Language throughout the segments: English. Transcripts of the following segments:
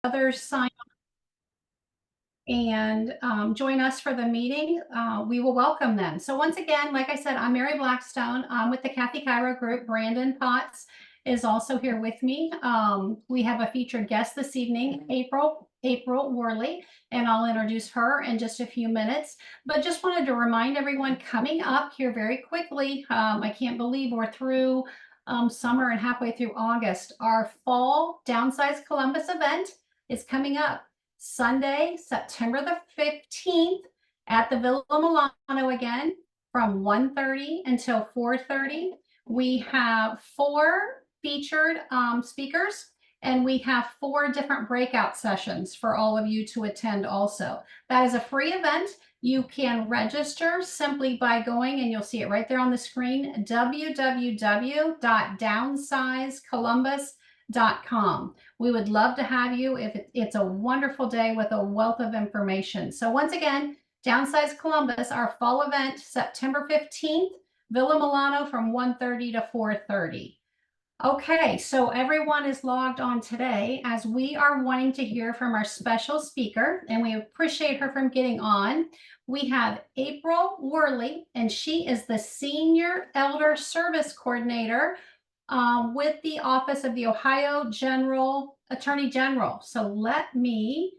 others sign and join us for the meeting, we will welcome them. So once again, like I said, I'm Mary Blackstone. I'm with the Kathy Cairo Group. Brandon Potts is also here with me. We have a featured guest this evening, April Worley, and I'll introduce her in just a few minutes. But just wanted to remind everyone coming up here very quickly, I can't believe we're through summer and halfway through August. Our fall Downsize Columbus event is coming up. Sunday, September the 15th at the Villa Milano again from 1:30 until 4:30. We have 4 featured speakers and we have 4 different breakout sessions for all of you to attend also. That is a free event. You can register simply by going, and you'll see it right there on the screen, www.downsizecolumbus.com. We would love to have you. It's a wonderful day with a wealth of information. So once again, Downsize Columbus, our fall event, September 15th, Villa Milano from 1:30 to 4:30. Okay, so everyone is logged on today as we are wanting to hear from our special speaker, and we appreciate her from getting on. We have April Worley, and she is the Senior Elder Service Coordinator with the Office of the Ohio Attorney General. So let me,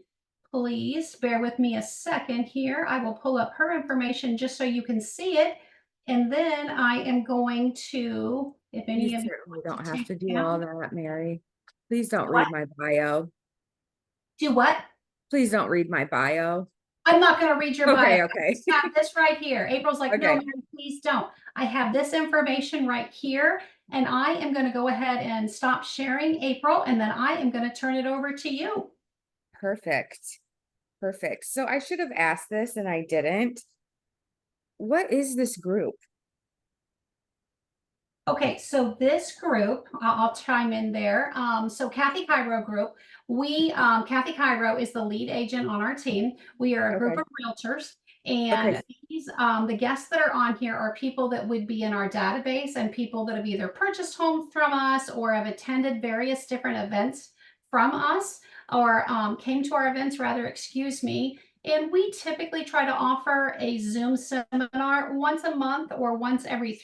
please bear with me a second here. I will pull up her information just so you can see it. And then I am going to, if You any of you certainly don't want have to do down, all that, Mary. Please don't do what? read my bio. Do what? Please don't read my bio. I'm not going to read your bio. Okay, okay. I have this right here. April's like, no, Okay. Mary, please don't. I have this information right here, and I am going to go ahead and stop sharing, April, and then I am going to turn it over to you. Perfect. Perfect. So I should have asked this and I didn't. What is this group? Okay, so this group, I'll chime in there. So Kathy Cairo Group, Kathy Cairo is the lead agent on our team. We are a group Okay. of realtors, Okay. and the guests that are on here are people that would be in our database and people that have either purchased homes from us or have attended various different events from us or came to our events, rather, excuse me. And we typically try to offer a Zoom seminar once a month or once every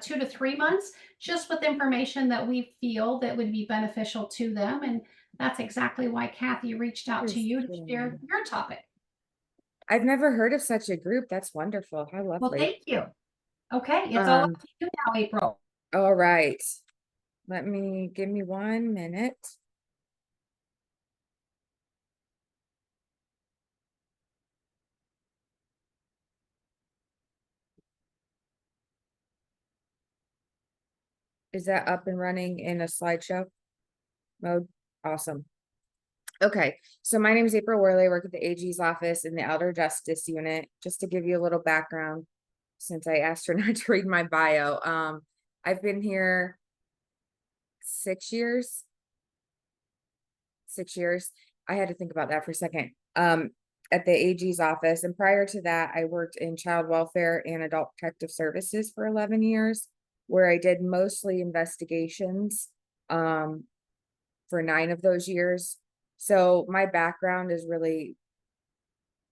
2 to 3 months, just with information that we feel that would be beneficial to them. And that's exactly why Kathy reached out to you to share your topic. I've never heard of such a group. That's wonderful. How Well, lovely. thank you. Okay, it's all up to you now, April. All right. Give me 1 minute. Is that up and running in a slideshow mode? Awesome. Okay, so my name is April Worley. I work at the AG's office in the Elder Justice Unit. Just to give you a little background, since I asked her not to read my bio, I've been here 6 years. 6 years. I had to think about that for a second. At the AG's office, and prior to that, I worked in child welfare and adult protective services for 11 years, where I did mostly investigations for 9 of those years. So my background is really,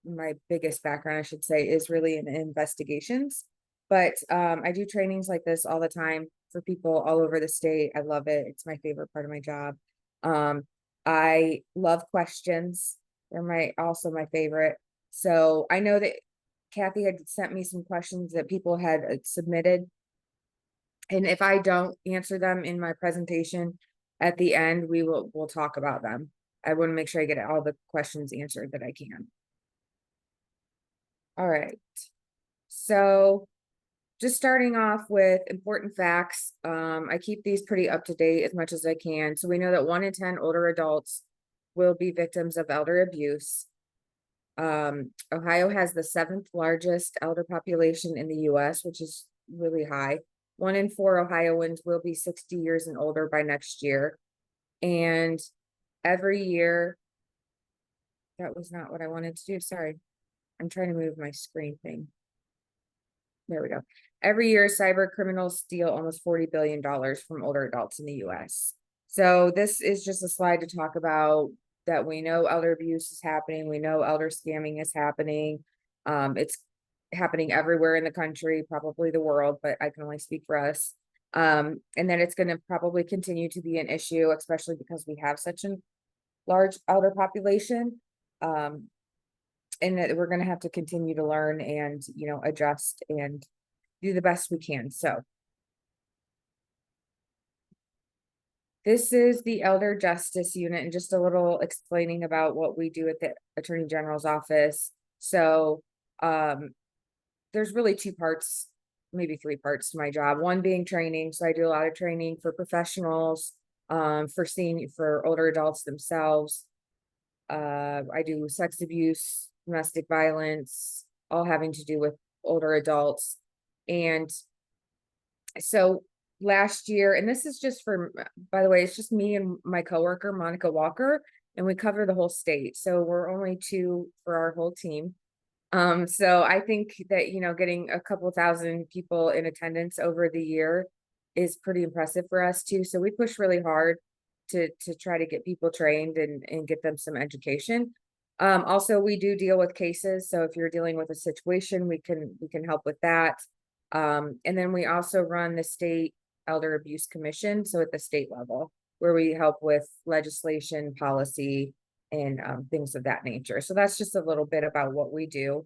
my biggest background, I should say, is really in investigations. But I do trainings like this all the time for people all over the state. I love it. It's my favorite part of my job. I love questions. They're also my favorite. So I know that Kathy had sent me some questions that people had submitted. And if I don't answer them in my presentation at the end, we'll talk about them. I want to make sure I get all the questions answered that I can. All right. So just starting off with important facts. I keep these pretty up to date as much as I can. So we know that 1 in 10 older adults will be victims of elder abuse. Ohio has the 7th largest elder population in the US, which is really high. 1 in 4 Ohioans will be 60 years and older by next year. And every year, that was not what I wanted to do. Sorry. I'm trying to move my screen thing. There we go. Every year, cyber criminals steal almost $40 billion from older adults in the US. So this is just a slide to talk about that we know elder abuse is happening, we know elder scamming is happening. It's happening everywhere in the country, probably the world, but I can only speak for us. And then it's going to probably continue to be an issue, especially because we have such a large elder population. And that we're going to have to continue to learn and, adjust and do the best we can. So this is the Elder Justice Unit, and just a little explaining about what we do at the Attorney General's office. So there's really two parts, maybe three parts to my job. One being training. So I do a lot of training for professionals, for older adults themselves. I do sex abuse, domestic violence, all having to do with older adults. And so last year, and this is just for, by the way, it's just me and my coworker, Monica Walker, and we cover the whole state. So we're only two for our whole team. So I think that, getting a couple thousand people in attendance over the year is pretty impressive for us too. So we push really hard to try to get people trained and get them some education. Also, we do deal with cases. So if you're dealing with a situation, we can help with that. And then we also run the state Elder Abuse Commission. So at the state level, where we help with legislation, policy, and things of that nature. So that's just a little bit about what we do.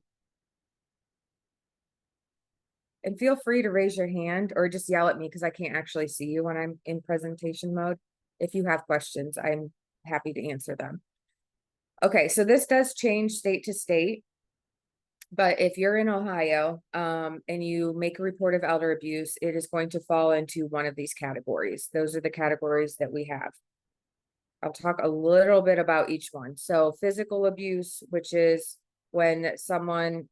And feel free to raise your hand or just yell at me because I can't actually see you when I'm in presentation mode. If you have questions, I'm happy to answer them. Okay, so this does change state to state. But if you're in Ohio, and you make a report of elder abuse, it is going to fall into one of these categories. Those are the categories that we have. I'll talk a little bit about each one. So physical abuse, which is when someone,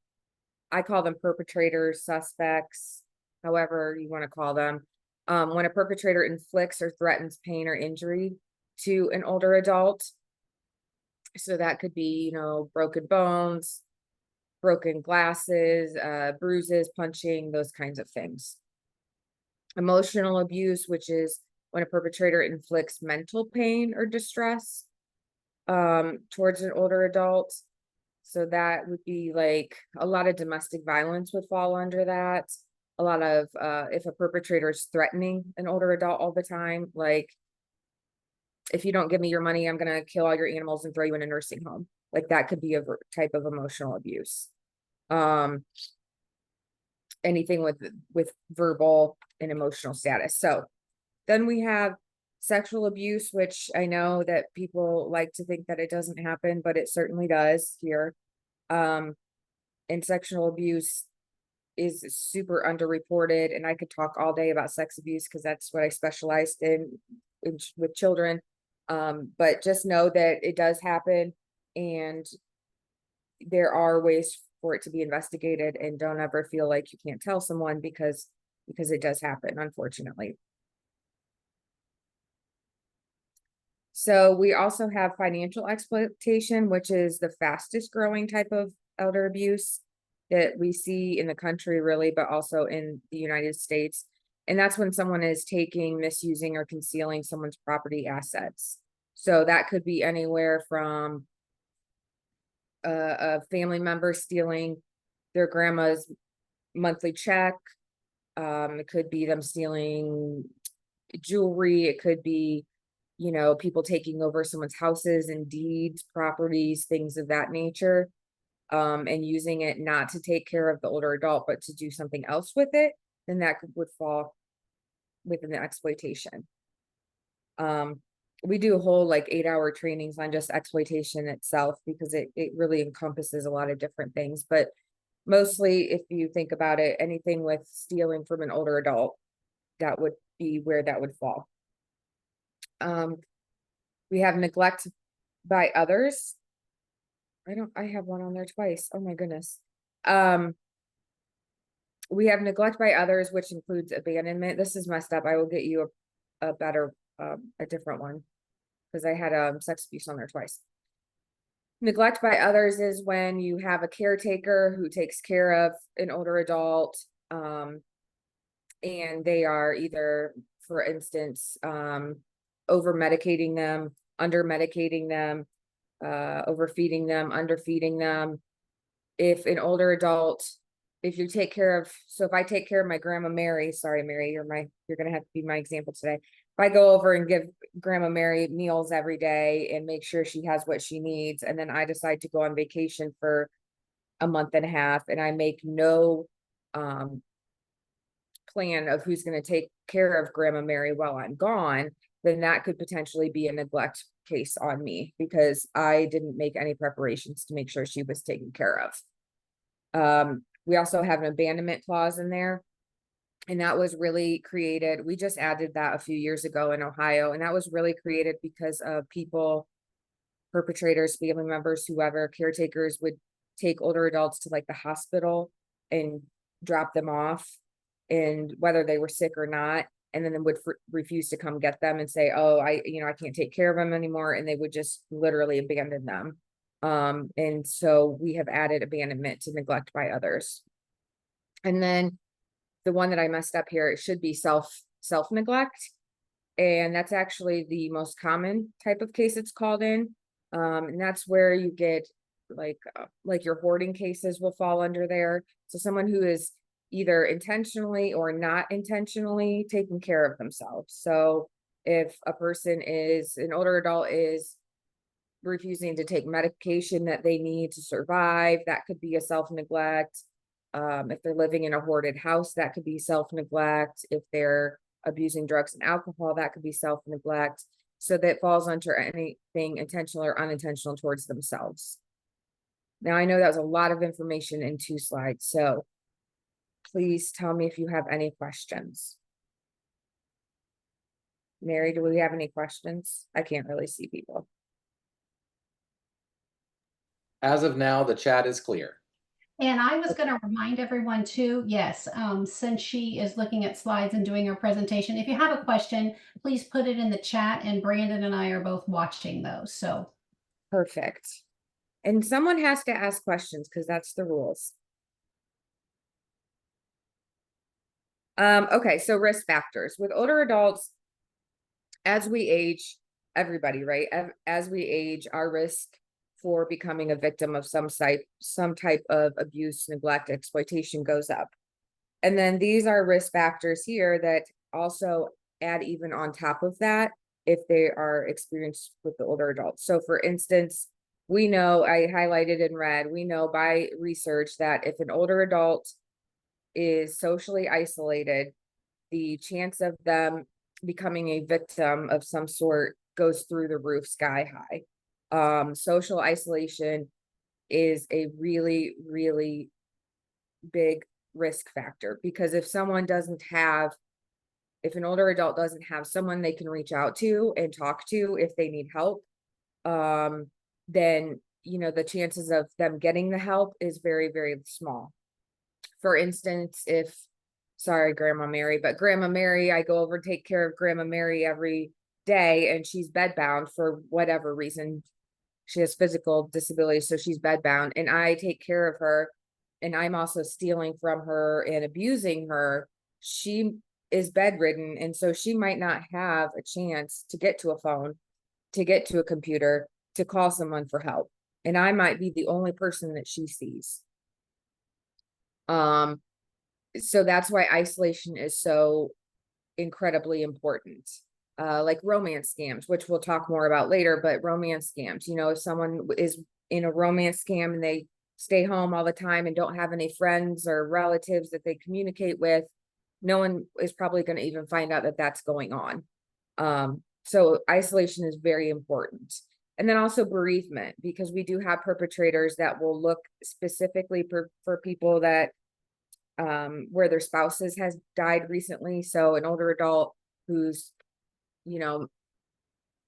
I call them perpetrators, suspects, however you want to call them. When a perpetrator inflicts or threatens pain or injury to an older adult. So that could be, broken bones, broken glasses, bruises, punching, those kinds of things. Emotional abuse, which is when a perpetrator inflicts mental pain or distress towards an older adult. So that would be like a lot of domestic violence would fall under that. A lot of, if a perpetrator is threatening an older adult all the time, like, if you don't give me your money, I'm going to kill all your animals and throw you in a nursing home. Like that could be a type of emotional abuse. Anything with verbal and emotional status. So then we have sexual abuse, which I know that people like to think that it doesn't happen, but it certainly does here. And sexual abuse is super underreported, and I could talk all day about sex abuse because that's what I specialized in with children. But just know that it does happen, and there are ways for it to be investigated, and don't ever feel like you can't tell someone because it does happen, unfortunately. So we also have financial exploitation, which is the fastest growing type of elder abuse that we see in the country, really, but also in the United States. And that's when someone is taking, misusing, or concealing someone's property assets. So that could be anywhere from a family member stealing their grandma's monthly check. It could be them stealing jewelry. It could be, people taking over someone's houses and deeds, properties, things of that nature, and using it not to take care of the older adult, but to do something else with it. Then that would fall within the exploitation. We do a whole 8-hour trainings on just exploitation itself because it really encompasses a lot of different things. But mostly, if you think about it, anything with stealing from an older adult, that would be where that would fall. We have neglect by others. I have one on there twice. Oh my goodness. We have neglect by others, which includes abandonment. This is messed up. I will get you a better, a different one because I had sex abuse on there twice. Neglect by others is when you have a caretaker who takes care of an older adult, and they are either, for instance, over medicating them, under medicating them, overfeeding them, underfeeding them. If an older adult, if you take care of, so if I take care of my grandma Mary, sorry, Mary, you're gonna have to be my example today. If I go over and give grandma Mary meals every day and make sure she has what she needs, and then I decide to go on vacation for a month and a half and I make no plan of who's going to take care of grandma Mary while I'm gone, then that could potentially be a neglect case on me because I didn't make any preparations to make sure she was taken care of. We also have an abandonment clause in there. And that was really created. We just added that a few years ago in Ohio. And that was really created because of people, perpetrators, family members, whoever, caretakers would take older adults to like the hospital and drop them off, and whether they were sick or not, and then would refuse to come get them and say, oh, I can't take care of them anymore, and they would just literally abandon them. And so we have added abandonment to neglect by others. And then the one that I messed up here, it should be self neglect, and that's actually the most common type of case it's called in. And that's where you get like your hoarding cases will fall under there. So someone who is either intentionally or not intentionally taking care of themselves. So if a person is an older adult is refusing to take medication that they need to survive, that could be a self-neglect. If they're living in a hoarded house, that could be self-neglect. If they're abusing drugs and alcohol, that could be self-neglect. So that falls under anything intentional or unintentional towards themselves. Now, I know that was a lot of information in 2 slides, so please tell me if you have any questions. Mary, do we have any questions? I can't really see people. As of now, the chat is clear. And I was going to remind everyone too, yes, since she is looking at slides and doing her presentation, if you have a question, please put it in the chat, and Brandon and I are both watching those. So perfect. And someone has to ask questions because that's the rules. Okay, so risk factors with older adults. As we age, everybody, right? As we age, our risk for becoming a victim of some type of abuse, neglect, exploitation goes up. And then these are risk factors here that also add even on top of that if they are experienced with the older adults. So for instance, we know, I highlighted in red, we know by research that if an older adult is socially isolated, the chance of them becoming a victim of some sort goes through the roof, sky high. Social isolation is a really, really big risk factor because if an older adult doesn't have someone they can reach out to and talk to if they need help, then the chances of them getting the help is very, very small. For instance, sorry, Grandma Mary, but Grandma Mary, I go over and take care of Grandma Mary every day and she's bedbound for whatever reason. She has physical disabilities, so she's bedbound, and I take care of her, and I'm also stealing from her and abusing her. She is bedridden, and so she might not have a chance to get to a phone, to get to a computer, to call someone for help. And I might be the only person that she sees. So that's why isolation is so incredibly important. Like romance scams, which we'll talk more about later, but romance scams, if someone is in a romance scam and they stay home all the time and don't have any friends or relatives that they communicate with, no one is probably going to even find out that that's going on. So isolation is very important. And then also bereavement, because we do have perpetrators that will look specifically for people that where their spouses has died recently. So an older adult who's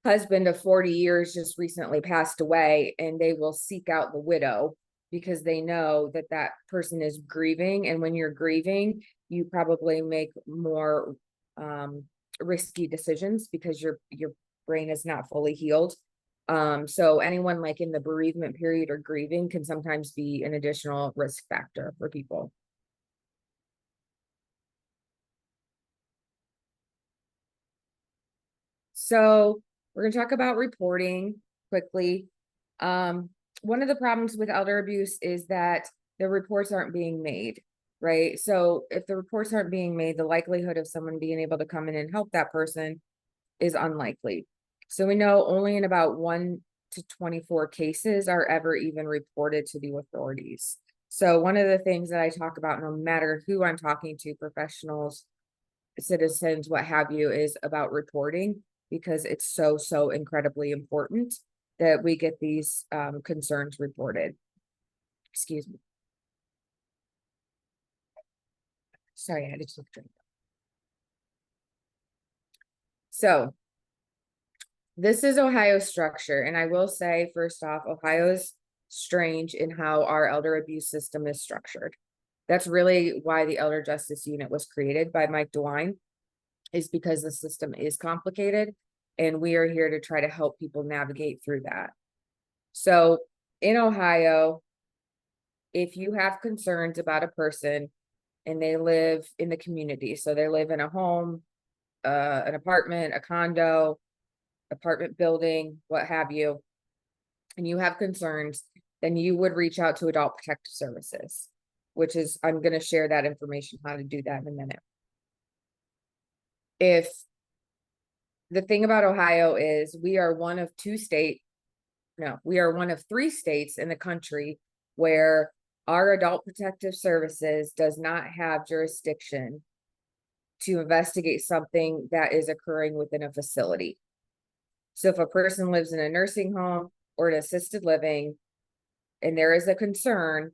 husband of 40 years just recently passed away, and they will seek out the widow because they know that that person is grieving. And when you're grieving, you probably make more risky decisions because your brain is not fully healed. So anyone like in the bereavement period or grieving can sometimes be an additional risk factor for people. So we're going to talk about reporting quickly. One of the problems with elder abuse is that the reports aren't being made, right? So if the reports aren't being made, the likelihood of someone being able to come in and help that person is unlikely. So we know only in about 1 to 24 cases are ever even reported to the authorities. So one of the things that I talk about, no matter who I'm talking to, professionals, citizens, what have you, is about reporting, because it's so incredibly important that we get these concerns reported. Excuse me. Sorry, I had to take a drink. So this is Ohio's structure, and I will say first off, Ohio's strange in how our elder abuse system is structured. That's really why the Elder Justice Unit was created by Mike DeWine, is because the system is complicated, and we are here to try to help people navigate through that. So in Ohio, if you have concerns about a person and they live in the community, so they live in a home, an apartment, a condo, apartment building, what have you, and you have concerns, then you would reach out to Adult Protective Services, which is, I'm going to share that information, how to do that in a minute. If the thing about Ohio is we are one of 3 states in the country where our Adult Protective Services does not have jurisdiction to investigate something that is occurring within a facility. So if a person lives in a nursing home or an assisted living, and there is a concern,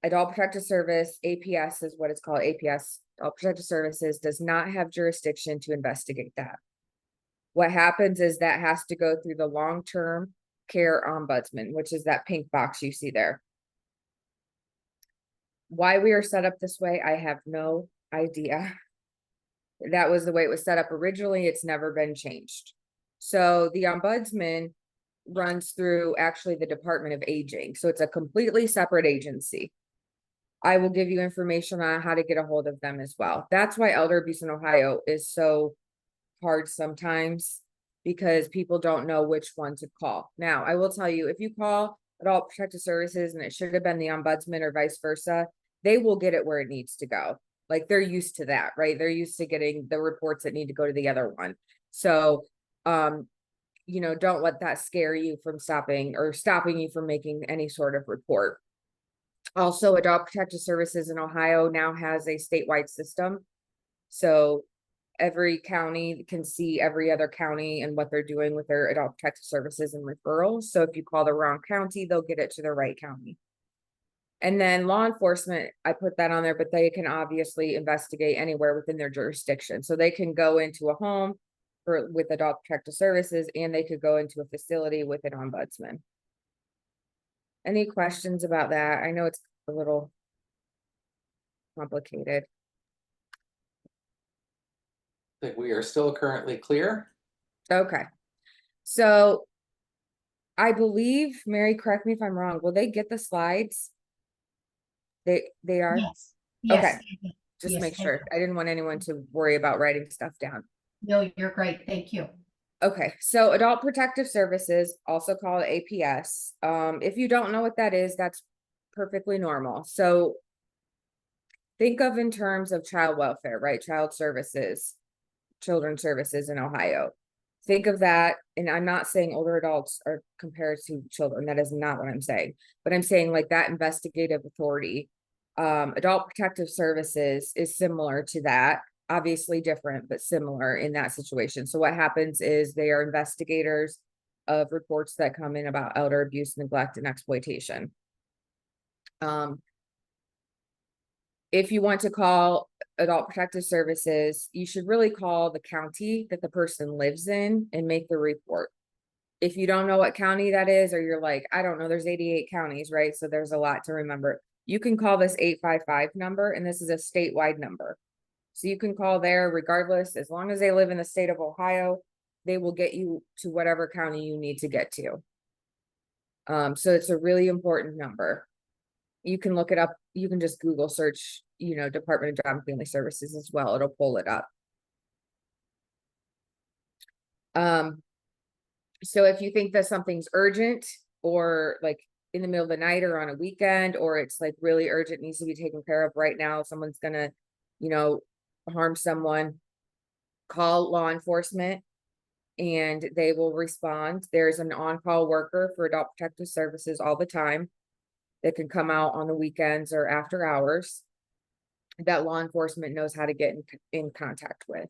Adult Protective Service, APS is what it's called, APS, Adult Protective Services, does not have jurisdiction to investigate that. What happens is that has to go through the long-term care ombudsman, which is that pink box you see there. Why we are set up this way, I have no idea. That was the way it was set up originally. It's never been changed. So the ombudsman runs through actually the Department of Aging. So it's a completely separate agency. I will give you information on how to get a hold of them as well. That's why elder abuse in Ohio is so hard sometimes, because people don't know which one to call. Now, I will tell you, if you call Adult Protective Services and it should have been the ombudsman or vice versa, they will get it where it needs to go. Like, they're used to that, right? They're used to getting the reports that need to go to the other one. So, you know, don't let that scare you from stopping you from making any sort of report. Also, Adult Protective Services in Ohio now has a statewide system. So every county can see every other county and what they're doing with their Adult Protective Services and referrals. So if you call the wrong county, they'll get it to the right county. And then law enforcement, I put that on there, but they can obviously investigate anywhere within their jurisdiction. So they can go into a home with Adult Protective Services, and they could go into a facility with an ombudsman. Any questions about that? I know it's a little complicated. I think we are still currently clear. Okay. So I believe, Mary, correct me if I'm wrong, will they get the slides? They are? Yes. Yes. Okay. Just Yes, make they sure. I didn't want anyone to worry about writing stuff down. No, you're great. Thank you. Okay, so Adult Protective Services, also called APS. If you don't know what that is, that's perfectly normal. So think of in terms of child welfare, right? Child services, children's services in Ohio. Think of that, and I'm not saying older adults are compared to children. That is not what I'm saying. But I'm saying like that investigative authority. Adult Protective Services is similar to that. Obviously different, but similar in that situation. So what happens is they are investigators of reports that come in about elder abuse, neglect, and exploitation. If you want to call Adult Protective Services, you should really call the county that the person lives in and make the report. If you don't know what county that is, or you're like, I don't know, there's 88 counties, right? So there's a lot to remember. You can call this 855 number, and this is a statewide number. So you can call there regardless, as long as they live in the state of Ohio, they will get you to whatever county you need to get to. So it's a really important number. You can look it up. You can just Google search, you know, Department of Job and Family Services as well. It'll pull it up. So if you think that something's urgent, or like in the middle of the night or on a weekend, or it's like really urgent, needs to be taken care of right now, someone's gonna, you know, harm someone, call law enforcement and they will respond. There's an on-call worker for Adult Protective Services all the time that can come out on the weekends or after hours that law enforcement knows how to get in contact with.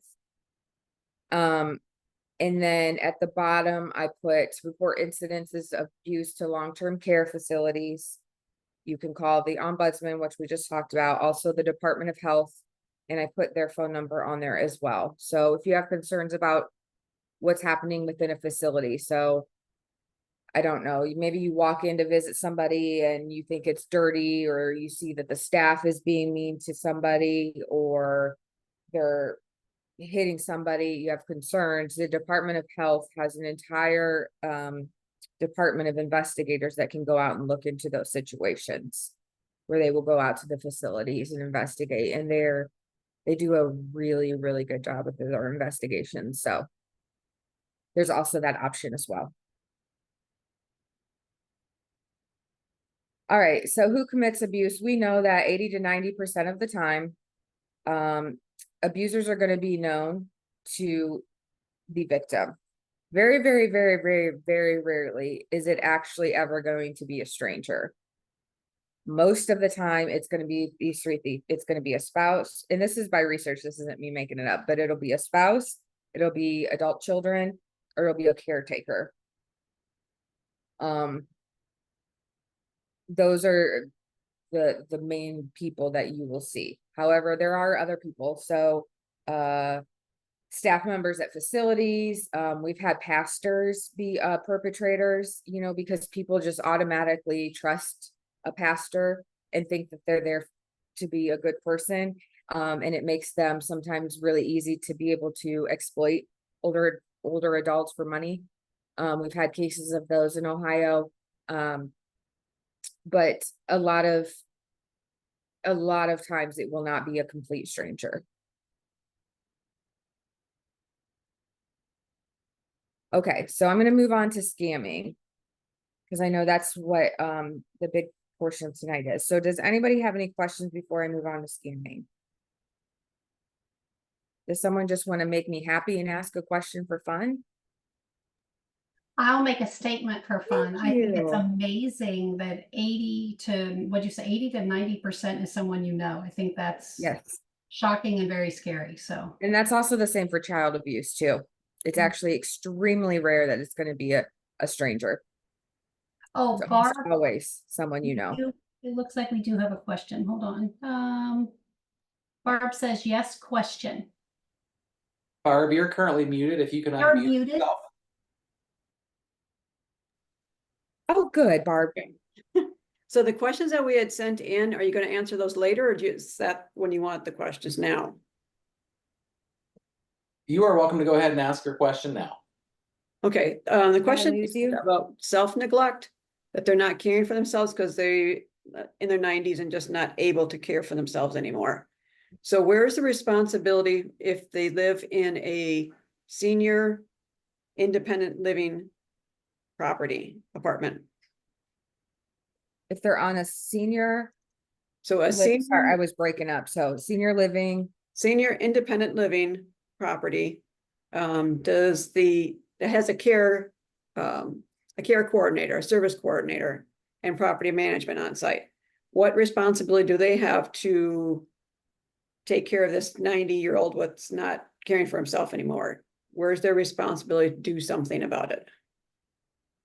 And then at the bottom, I put report incidences of abuse to long-term care facilities. You can call the ombudsman, which we just talked about, also the Department of Health, and I put their phone number on there as well. So if you have concerns about what's happening within a facility, so I don't know, maybe you walk in to visit somebody and you think it's dirty, or you see that the staff is being mean to somebody, or they're hitting somebody, you have concerns, the Department of Health has an entire department of investigators that can go out and look into those situations, where they will go out to the facilities and investigate, and they do a really, really good job with their investigations. So there's also that option as well. All right, so who commits abuse? We know that 80 to 90% of the time, abusers are going to be known to the victim. Very, very, very, very, very rarely is it actually ever going to be a stranger. Most of the time, it's going to be these three things. It's going to be a spouse, and this is by research. This isn't me making it up, but it'll be a spouse, it'll be adult children, or it'll be a caretaker. Those are the main people that you will see. However, there are other people. So staff members at facilities, we've had pastors be perpetrators, you know, because people just automatically trust a pastor and think that they're there to be a good person, and it makes them sometimes really easy to be able to exploit older adults for money. We've had cases of those in Ohio, but a lot of times it will not be a complete stranger. Okay, so I'm going to move on to scamming, because I know that's what the big portion of tonight is. So does anybody have any questions before I move on to scamming? Does someone just want to make me happy and ask a question for fun? I'll make a statement for fun. I think it's you. amazing that 80 to, what'd you say, 80 to 90% is someone you know. I think that's Yes. shocking and very scary. So, And that's also the same for child abuse too. It's actually extremely rare that it's going to be a stranger. oh, So Barb, it's always someone you know. it looks like we do have a question. Hold on. Barb says yes, question. Barb, you're currently muted. If you can You're unmute muted. yourself. Oh, good, Barb. So the questions that we had sent in, are you going to answer those later, or is that when you want the questions now? You are welcome to go ahead and ask your question now. Okay, the question mute is you? about self-neglect, that they're not caring for themselves because they in their 90s and just not able to care for themselves anymore. So where's the responsibility if they live in a senior independent living property apartment? If they're on a senior So a living, sorry, I senior, was breaking up. So senior living, senior independent living property, it has a care coordinator, a service coordinator, and property management on site. What responsibility do they have to take care of this 90-year-old what's not caring for himself anymore? Where's their responsibility to do something about it?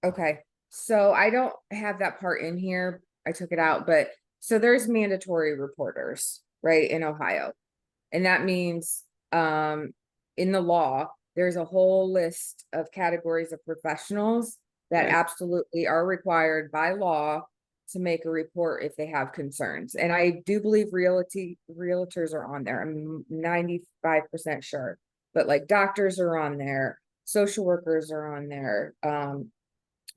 okay. So I don't have that part in here. I took it out, but so there's mandatory reporters, right, in Ohio. And that means in the law, there's a whole list of categories of professionals that Right. absolutely are required by law to make a report if they have concerns. And I do believe realtors are on there. I'm 95% sure. But like doctors are on there, social workers are on there,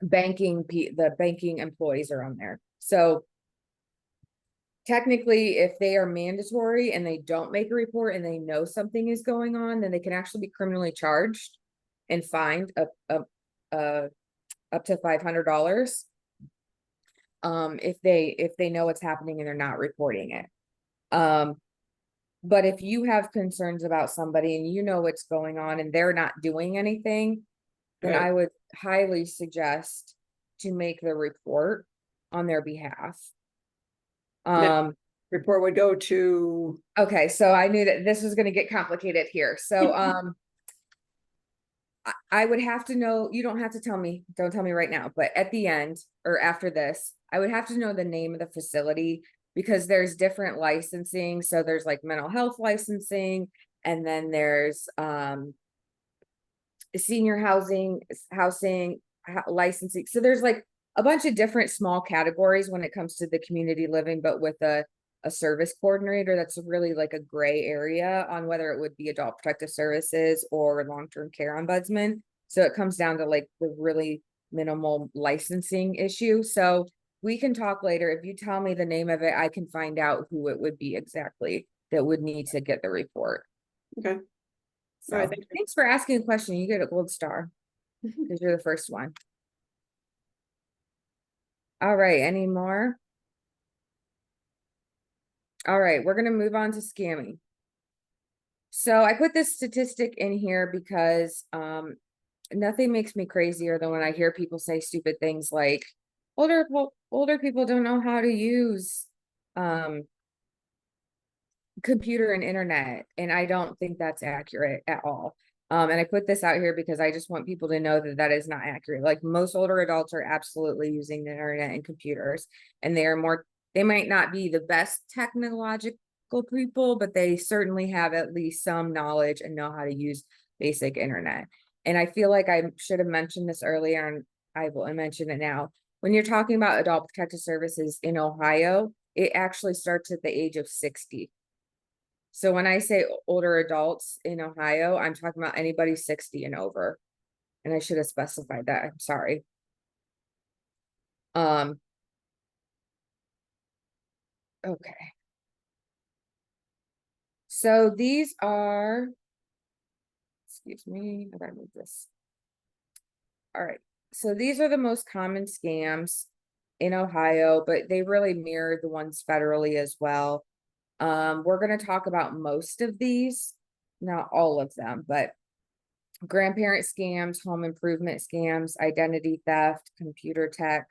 the banking employees are on there. So technically, if they are mandatory and they don't make a report and they know something is going on, then they can actually be criminally charged and fined up to $500. if they know what's happening and they're not reporting it. But if you have concerns about somebody and you know what's going on and they're not doing anything, then Right. I would highly suggest to make the report on their behalf. That- Report would go to, Okay, so I knew that this was gonna get complicated here, so, I would have to know, you don't have to tell me, don't tell me right now, but at the end or after this, I would have to know the name of the facility because there's different licensing. So there's like mental health licensing, and then there's senior housing licensing. So there's like a bunch of different small categories when it comes to the community living, but with a service coordinator, that's really like a gray area on whether it would be adult protective services or long-term care ombudsman. So it comes down to like the really minimal licensing issue. So we can talk later. If you tell me the name of it, I can find out who it would be exactly that would need to get the report. okay, So All right, thank you. thanks for asking a question. You get a gold star because you're the first one. All right, any more? All right, we're gonna move on to scamming. So I put this statistic in here because nothing makes me crazier than when I hear people say stupid things like older people don't know how to use computer and internet, and I don't think that's accurate at all. And I put this out here because I just want people to know that that is not accurate. Like most older adults are absolutely using the internet and computers, and they might not be the best technological people, but they certainly have at least some knowledge and know how to use basic internet. And I feel like I should have mentioned this earlier, and I will mention it now. When you're talking about adult protective services in Ohio, it actually starts at the age of 60. So when I say older adults in Ohio, I'm talking about anybody 60 and over. And I should have specified that. I'm sorry. Okay. So these are, excuse me, I gotta move this. All right. So these are the most common scams in Ohio, but they really mirror the ones federally as well. We're going to talk about most of these, not all of them, but grandparent scams, home improvement scams, identity theft, computer tech,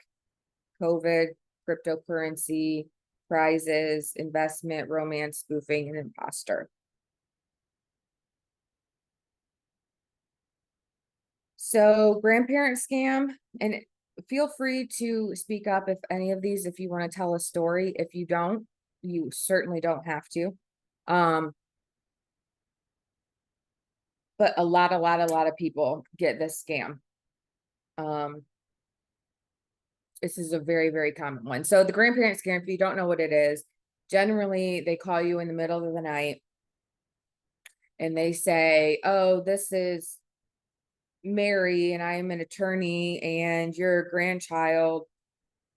COVID, cryptocurrency, prizes, investment, romance, spoofing, and imposter. So grandparent scam, and feel free to speak up if any of these, if you want to tell a story. If you don't, you certainly don't have to. But a lot of people get this scam. This is a very, very common one. So the grandparent scam, if you don't know what it is, generally they call you in the middle of the night and they say, oh, this is Mary and I'm an attorney and your grandchild,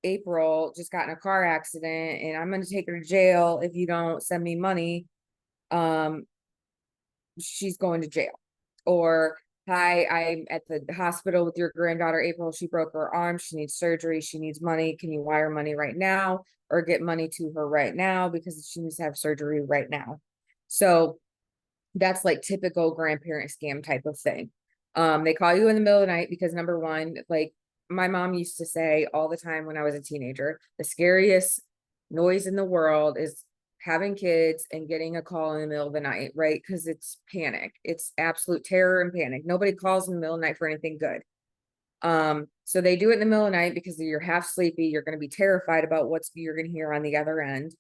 April, just got in a car accident and I'm going to take her to jail if you don't send me money. She's going to jail. Or, hi, I'm at the hospital with your granddaughter, April. She broke her arm. She needs surgery. She needs money. Can you wire money right now or get money to her right now because she needs to have surgery right now? So that's like typical grandparent scam type of thing. They call you in the middle of the night because number one, like my mom used to say all the time when I was a teenager, the scariest noise in the world is having kids and getting a call in the middle of the night, right? Because it's panic. It's absolute terror and panic. Nobody calls in the middle of the night for anything good. So they do it in the middle of the night because you're half sleepy. You're going to be terrified about what you're going to hear on the other end.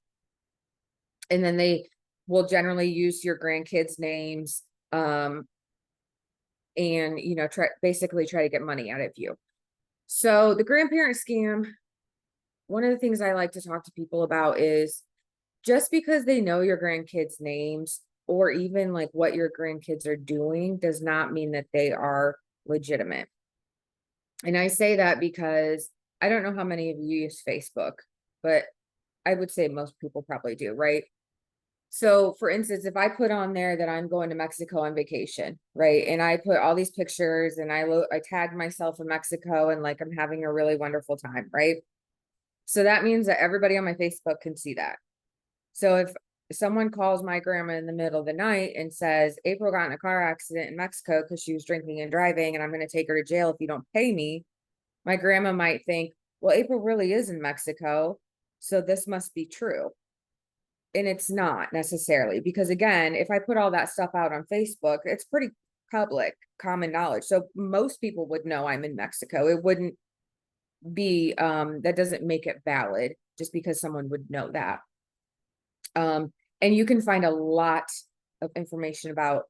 And then they will generally use your grandkids' names, and basically try to get money out of you. So the grandparent scam, one of the things I like to talk to people about is just because they know your grandkids' names or even like what your grandkids are doing does not mean that they are legitimate. And I say that because I don't know how many of you use Facebook, but I would say most people probably do, right? So for instance, if I put on there that I'm going to Mexico on vacation, right? And I put all these pictures and I tag myself in Mexico and like I'm having a really wonderful time, right? So that means that everybody on my Facebook can see that. So if someone calls my grandma in the middle of the night and says, April got in a car accident in Mexico because she was drinking and driving, and I'm going to take her to jail if you don't pay me, my grandma might think, well, April really is in Mexico, so this must be true. And it's not necessarily, because again, if I put all that stuff out on Facebook, it's pretty public, common knowledge. So most people would know I'm in Mexico. It wouldn't be, that doesn't make it valid just because someone would know that. And you can find a lot of information about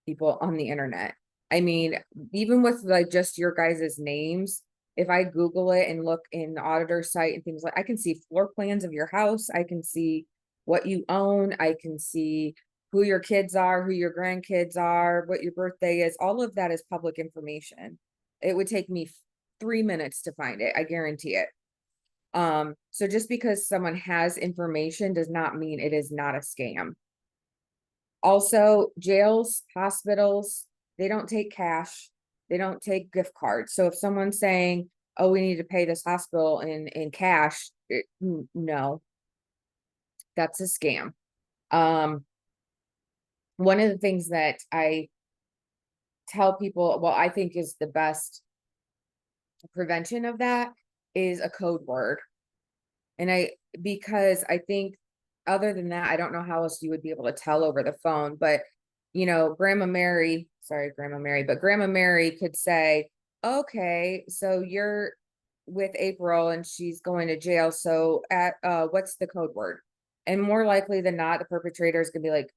people on the internet. I mean, even with like just your guys' names, if I Google it and look in the auditor site and things like, I can see floor plans of your house. I can see what you own. I can see who your kids are, who your grandkids are, what your birthday is. All of that is public information. It would take me 3 minutes to find it. I guarantee it. So just because someone has information does not mean it is not a scam. Also, jails, hospitals, they don't take cash. They don't take gift cards. So if someone's saying, oh, we need to pay this hospital in cash, no, that's a scam. One of the things that I tell people, well, I think is the best prevention of that is a code word. And because I think other than that, I don't know how else you would be able to tell over the phone, but you know, Grandma Mary could say, okay, so you're with April and she's going to jail. So what's the code word? And more likely than not, the perpetrator is gonna be like,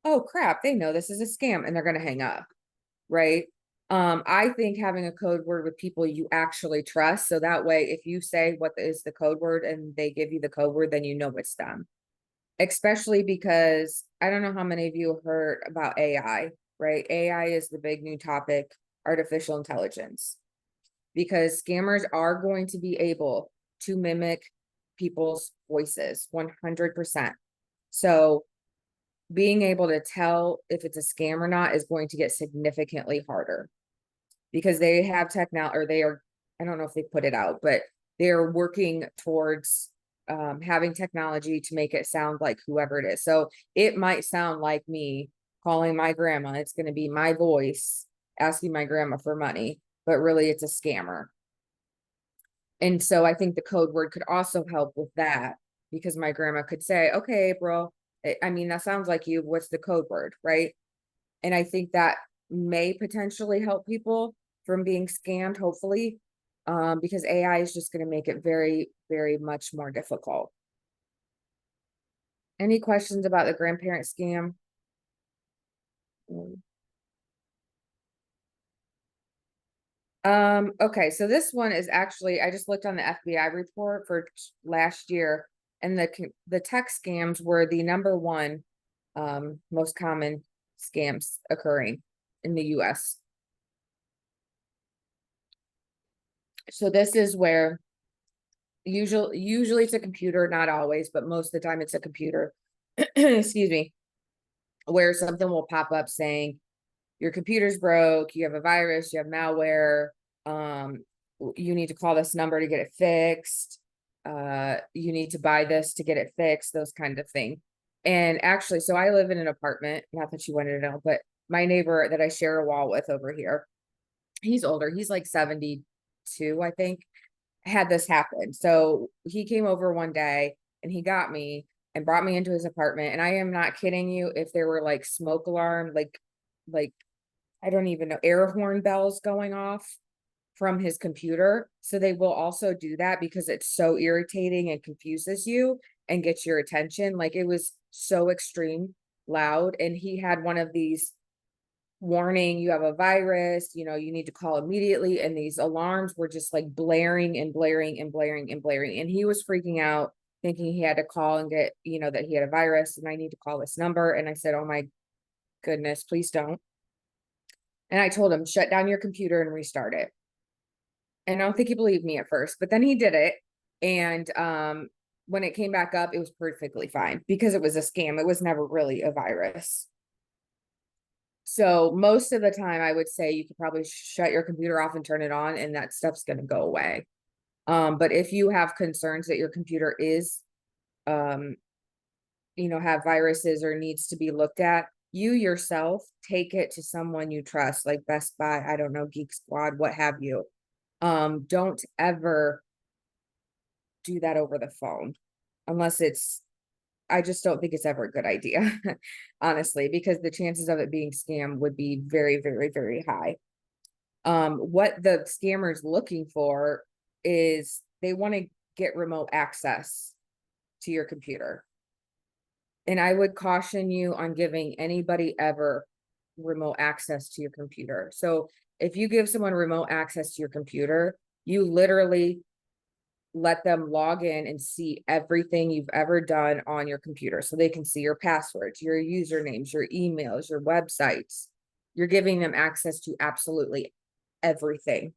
oh crap, they know this is a scam, and they're gonna hang up, right? I think having a code word with people you actually trust, so that way if you say what is the code word and they give you the code word, then you know it's them. Especially because I don't know how many of you heard about AI, right? AI is the big new topic, artificial intelligence, because scammers are going to be able to mimic people's voices 100%. So being able to tell if it's a scam or not is going to get significantly harder, because they have technology, or they are, I don't know if they put it out, but they're working towards having technology to make it sound like whoever it is. So it might sound like me calling my grandma. It's going to be my voice asking my grandma for money, but really it's a scammer. And so I think the code word could also help with that, because my grandma could say, okay, April, I mean, that sounds like you. What's the code word, right? And I think that may potentially help people from being scammed, hopefully, because AI is just going to make it very, very much more difficult. Any questions about the grandparent scam? Okay, so this one is actually, I just looked on the FBI report for last year, and the tech scams were the #1 most common scams occurring in the US. So this is where usually it's a computer, not always, but most of the time it's a computer. Excuse me, where something will pop up saying your computer's broke, you have a virus, you have malware, you need to call this number to get it fixed, you need to buy this to get it fixed, those kind of thing. And actually, so I live in an apartment, not that you wanted to know, but my neighbor that I share a wall with over here, he's older, he's like 72, I think, had this happen. So he came over one day and he got me and brought me into his apartment. And I am not kidding you, if there were like smoke alarm, like I don't even know, air horn bells going off from his computer. So they will also do that because it's so irritating and confuses you and gets your attention. Like it was so extreme loud. And he had one of these warning, you have a virus, you know, you need to call immediately. And these alarms were just like blaring and blaring and blaring and blaring. And he was freaking out, thinking he had to call and get, you know, that he had a virus and I need to call this number. And I said, oh my goodness, please don't. And I told him, shut down your computer and restart it. And I don't think he believed me at first, but then he did it. And when it came back up, it was perfectly fine because it was a scam. It was never really a virus. So most of the time I would say you could probably shut your computer off and turn it on and that stuff's going to go away. But if you have concerns that your computer is, have viruses or needs to be looked at, you yourself take it to someone you trust, like Best Buy, I don't know, Geek Squad, what have you. Don't ever do that over the phone unless I just don't think it's ever a good idea, honestly, because the chances of it being scammed would be very, very, very high. What the scammer's looking for is they want to get remote access to your computer. And I would caution you on giving anybody ever remote access to your computer. So if you give someone remote access to your computer, you literally let them log in and see everything you've ever done on your computer. So they can see your passwords, your usernames, your emails, your websites. You're giving them access to absolutely everything.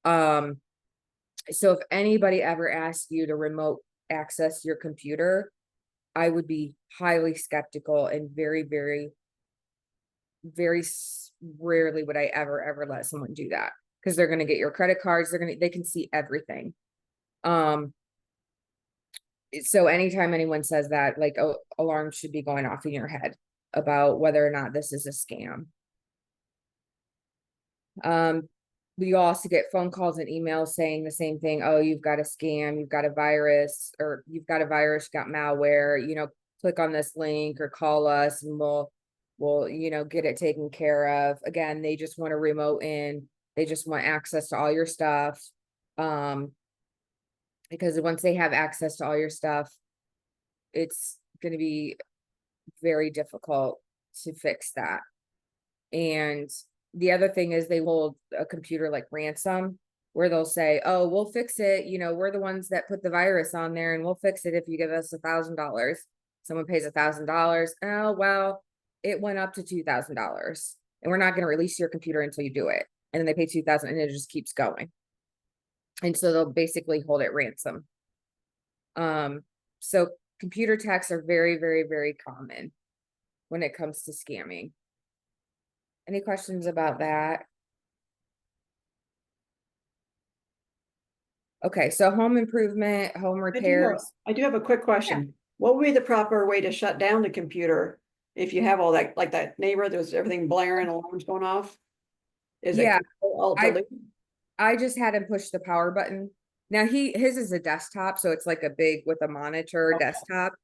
So if anybody ever asks you to remote access your computer, I would be highly skeptical and very, very, very rarely would I ever let someone do that, because they're going to get your credit cards. They can see everything. So anytime anyone says that, like, alarms should be going off in your head about whether or not this is a scam. We also get phone calls and emails saying the same thing. Oh, you've got a scam, you've got a virus, or you've got a virus, got malware, click on this link or call us and we'll get it taken care of. Again, they just want to remote in. They just want access to all your stuff. Because once they have access to all your stuff, it's going to be very difficult to fix that. And the other thing is they hold a computer like ransom, where they'll say, oh, we'll fix it. We're the ones that put the virus on there and we'll fix it if you give us $1,000. Someone pays $1,000. Oh, well, it went up to $2,000 and we're not going to release your computer until you do it. And then they pay $2,000 and it just keeps going. And so they'll basically hold it ransom. So computer attacks are very, very, very common when it comes to scamming. Any questions about that? Okay, so home improvement, home repairs. I do have a quick question. What would be the proper way to shut down the computer if you have all that, like that neighbor, there's everything blaring, alarms going off? Is it Alt delete? I just had him push the power button. Now his is a desktop, so it's like a big with a monitor desktop.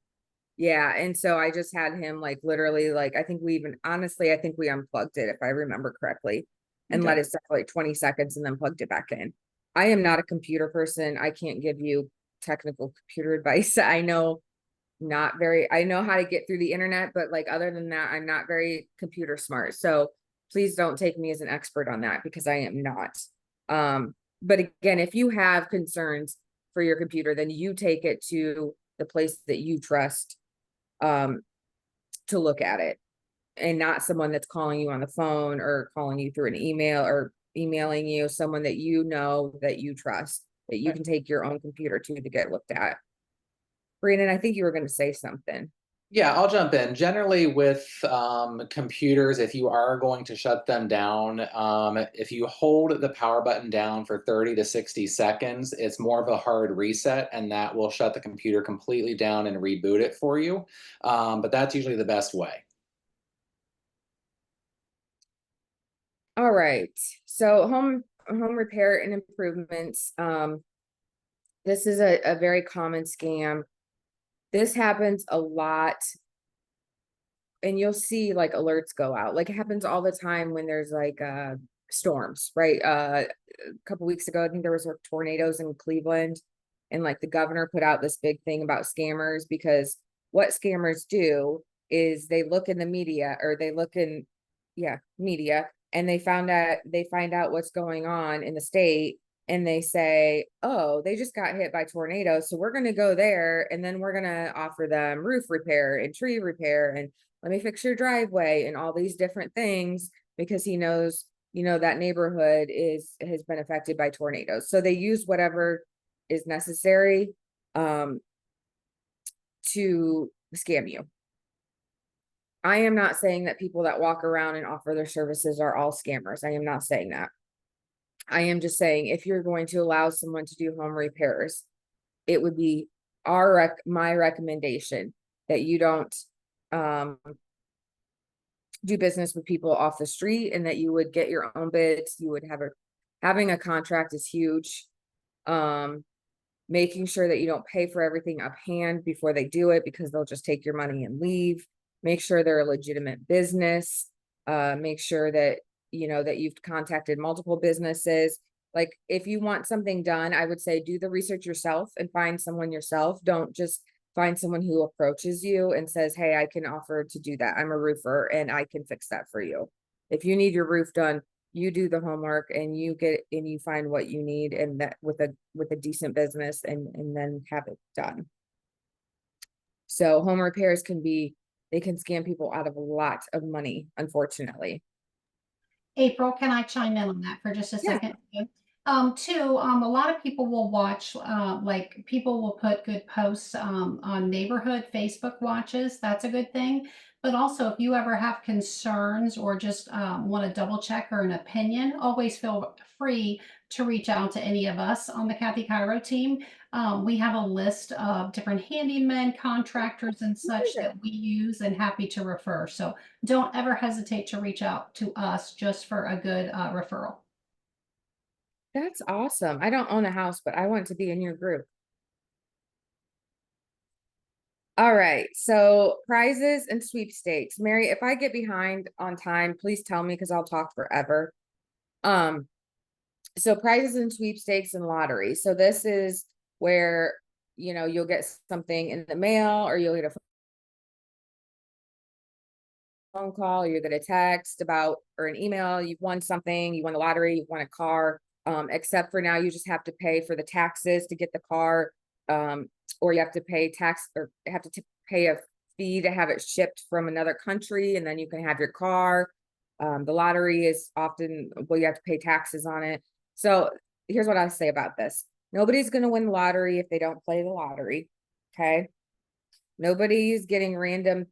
Yeah, and so I just had him like literally like I think we unplugged it if I remember correctly and let it set for like 20 seconds and then plugged it back in. I am not a computer person. I can't give you technical computer advice. I know how to get through the internet, but like other than that, I'm not very computer smart. So please don't take me as an expert on that because I am not. But again, if you have concerns for your computer, then you take it to the place that you trust to look at it, and not someone that's calling you on the phone or calling you through an email or emailing you, someone that that you trust, that you can take your own computer to get looked at. Brandon, I think you were going to say something. Yeah, I'll jump in. Generally with computers, if you are going to shut them down, if you hold the power button down for 30 to 60 seconds, it's more of a hard reset and that will shut the computer completely down and reboot it for you. But that's usually the best way. All right. So home repair and improvements. This is a very common scam. This happens a lot. And you'll see like alerts go out. Like it happens all the time when there's like storms, right? A couple weeks ago, I think there was like tornadoes in Cleveland, and like the governor put out this big thing about scammers, because what scammers do is they look in the media, or they look in media, and they find out what's going on in the state, and they say, oh, they just got hit by tornadoes, so we're going to go there and then we're going to offer them roof repair and tree repair and let me fix your driveway and all these different things, because he knows, that neighborhood has been affected by tornadoes. So they use whatever is necessary to scam you. I am not saying that people that walk around and offer their services are all scammers. I am not saying that. I am just saying, if you're going to allow someone to do home repairs, it would be my recommendation that you don't do business with people off the street, and that you would get your own bids. You would having a contract is huge. Making sure that you don't pay for everything up hand before they do it, because they'll just take your money and leave. Make sure they're a legitimate business. Make sure that that you've contacted multiple businesses. Like, if you want something done, I would say do the research yourself and find someone yourself. Don't just find someone who approaches you and says, hey, I can offer to do that. I'm a roofer and I can fix that for you. If you need your roof done, you do the homework and you find what you need, and that with a decent business, and then have it done. So home repairs they can scam people out of a lot of money, unfortunately. April, can I chime in on that for just a Yeah. second? Two, a lot of people will watch, like people will put good posts on neighborhood Facebook watches. That's a good thing. But also, if you ever have concerns or just want to double check or an opinion, always feel free to reach out to any of us on the Kathy Cairo team. We have a list of different handymen, contractors, and such that we use, and happy to refer. So don't ever hesitate to reach out to us just for a good referral. That's awesome. I don't own a house, but I want to be in your group. All right, so prizes and sweepstakes. Mary, if I get behind on time, please tell me, because I'll talk forever. So prizes and sweepstakes and lottery. So this is where you'll get something in the mail, or you'll get a phone call, or you'll get a text about, or an email, you've won something, you won the lottery, you've won a car. Except for now, you just have to pay for the taxes to get the car, or you have to pay pay a fee to have it shipped from another country, and then you can have your car. The lottery is often, well, you have to pay taxes on it. So here's what I say about this. Nobody's going to win the lottery if they don't play the lottery. Okay. Nobody's getting random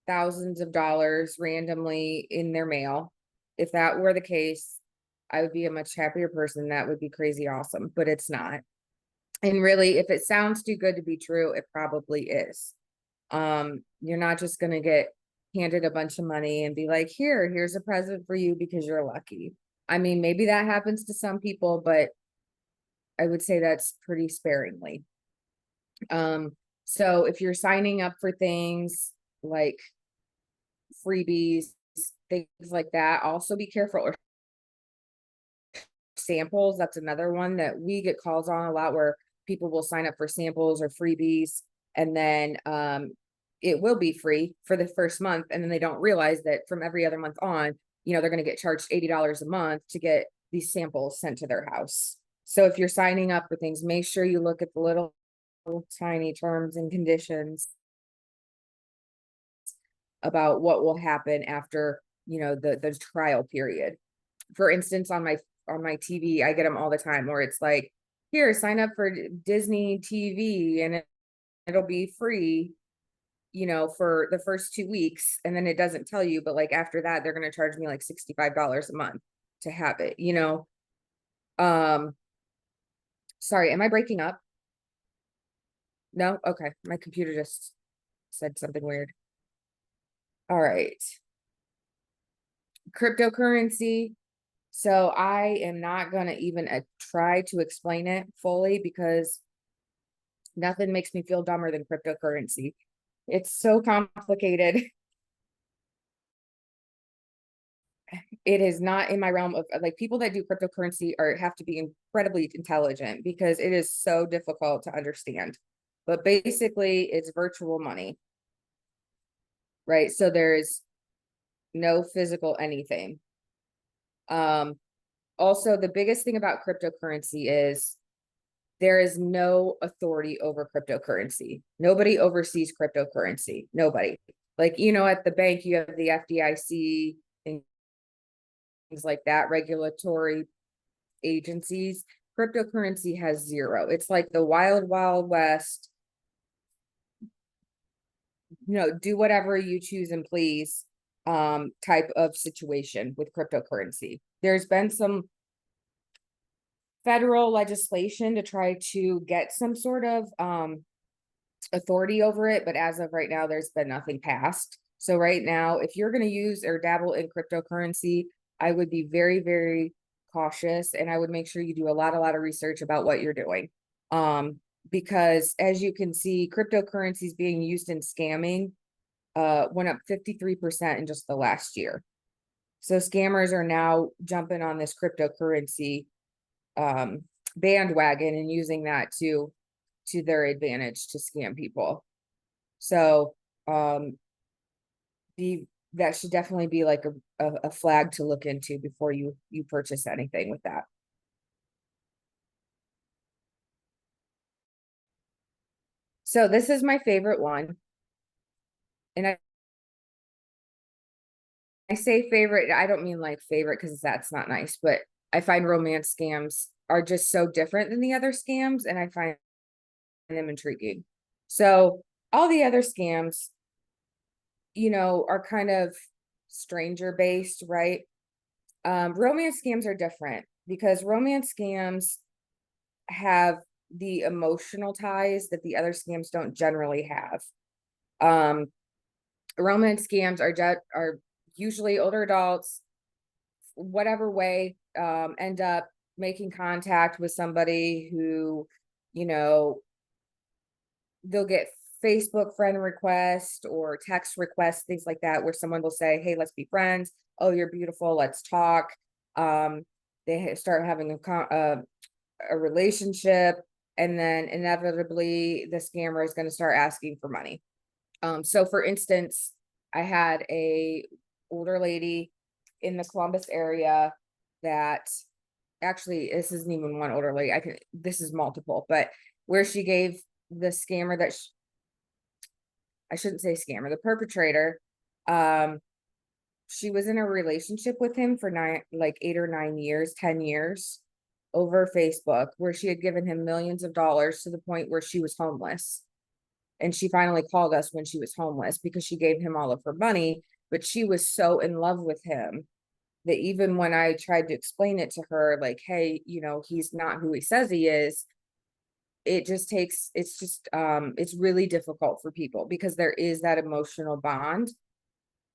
thousands of dollars randomly in their mail. If that were the case, I would be a much happier person. That would be crazy awesome, but it's not. And really, if it sounds too good to be true, it probably is. You're not just going to get handed a bunch of money and be like, here's a present for you because you're lucky. I mean, maybe that happens to some people, but I would say that's pretty sparingly. So if you're signing up for things like freebies, things like that, also be careful. Or samples, that's another one that we get calls on a lot, where people will sign up for samples or freebies, and then it will be free for the first month, and then they don't realize that from every other month on, they're going to get charged $80 a month to get these samples sent to their house. So if you're signing up for things, make sure you look at the little tiny terms and conditions about what will happen after the trial period. For instance, on my TV, I get them all the time where it's like, here, sign up for Disney TV and it'll be free, for the first 2 weeks. And then it doesn't tell you, but like after that, they're going to charge me like $65 a month to have it, sorry, am I breaking up? No? Okay. My computer just said something weird. All right. Cryptocurrency. So I am not going to even try to explain it fully, because nothing makes me feel dumber than cryptocurrency. It's so complicated. It is not in my realm of, like, people that do cryptocurrency have to be incredibly intelligent, because it is so difficult to understand. But basically, it's virtual money, right? So there's no physical anything. Also, the biggest thing about cryptocurrency is there is no authority over cryptocurrency. Nobody oversees cryptocurrency. Nobody. Like, at the bank, you have the FDIC, things like that, regulatory agencies. Cryptocurrency has zero. It's like the wild, wild west. Do whatever you choose and please type of situation with cryptocurrency. There's been some federal legislation to try to get some sort of authority over it, but as of right now, there's been nothing passed. So right now, if you're going to use or dabble in cryptocurrency, I would be very, very cautious, and I would make sure you do a lot of research about what you're doing. Because as you can see, cryptocurrencies being used in scamming went up 53% in just the last year. So scammers are now jumping on this cryptocurrency bandwagon and using that to their advantage to scam people. So that should definitely be like a flag to look into before you purchase anything with that. So this is my favorite one. And I say favorite, I don't mean like favorite because that's not nice, but I find romance scams are just so different than the other scams, and I find them intriguing. So all the other scams, you know, are kind of stranger based, right? Romance scams are different because romance scams have the emotional ties that the other scams don't generally have. Romance scams are usually older adults, whatever way, end up making contact with somebody who, you know, they'll get Facebook friend request or text requests, things like that, where someone will say, hey, let's be friends. Oh, you're beautiful. Let's talk. They start having a relationship, and then inevitably the scammer is going to start asking for money. So for instance, I had a older lady in the Columbus area that actually, this isn't even one older lady. This is multiple, but where she gave the scammer that I shouldn't say scammer, the perpetrator, she was in a relationship with him for 8 or 9 years, 10 years over Facebook, where she had given him millions of dollars to the point where she was homeless. And she finally called us when she was homeless because she gave him all of her money, but she was so in love with him that even when I tried to explain it to her, like, hey, you know, he's not who he says he is, it's really difficult for people because there is that emotional bond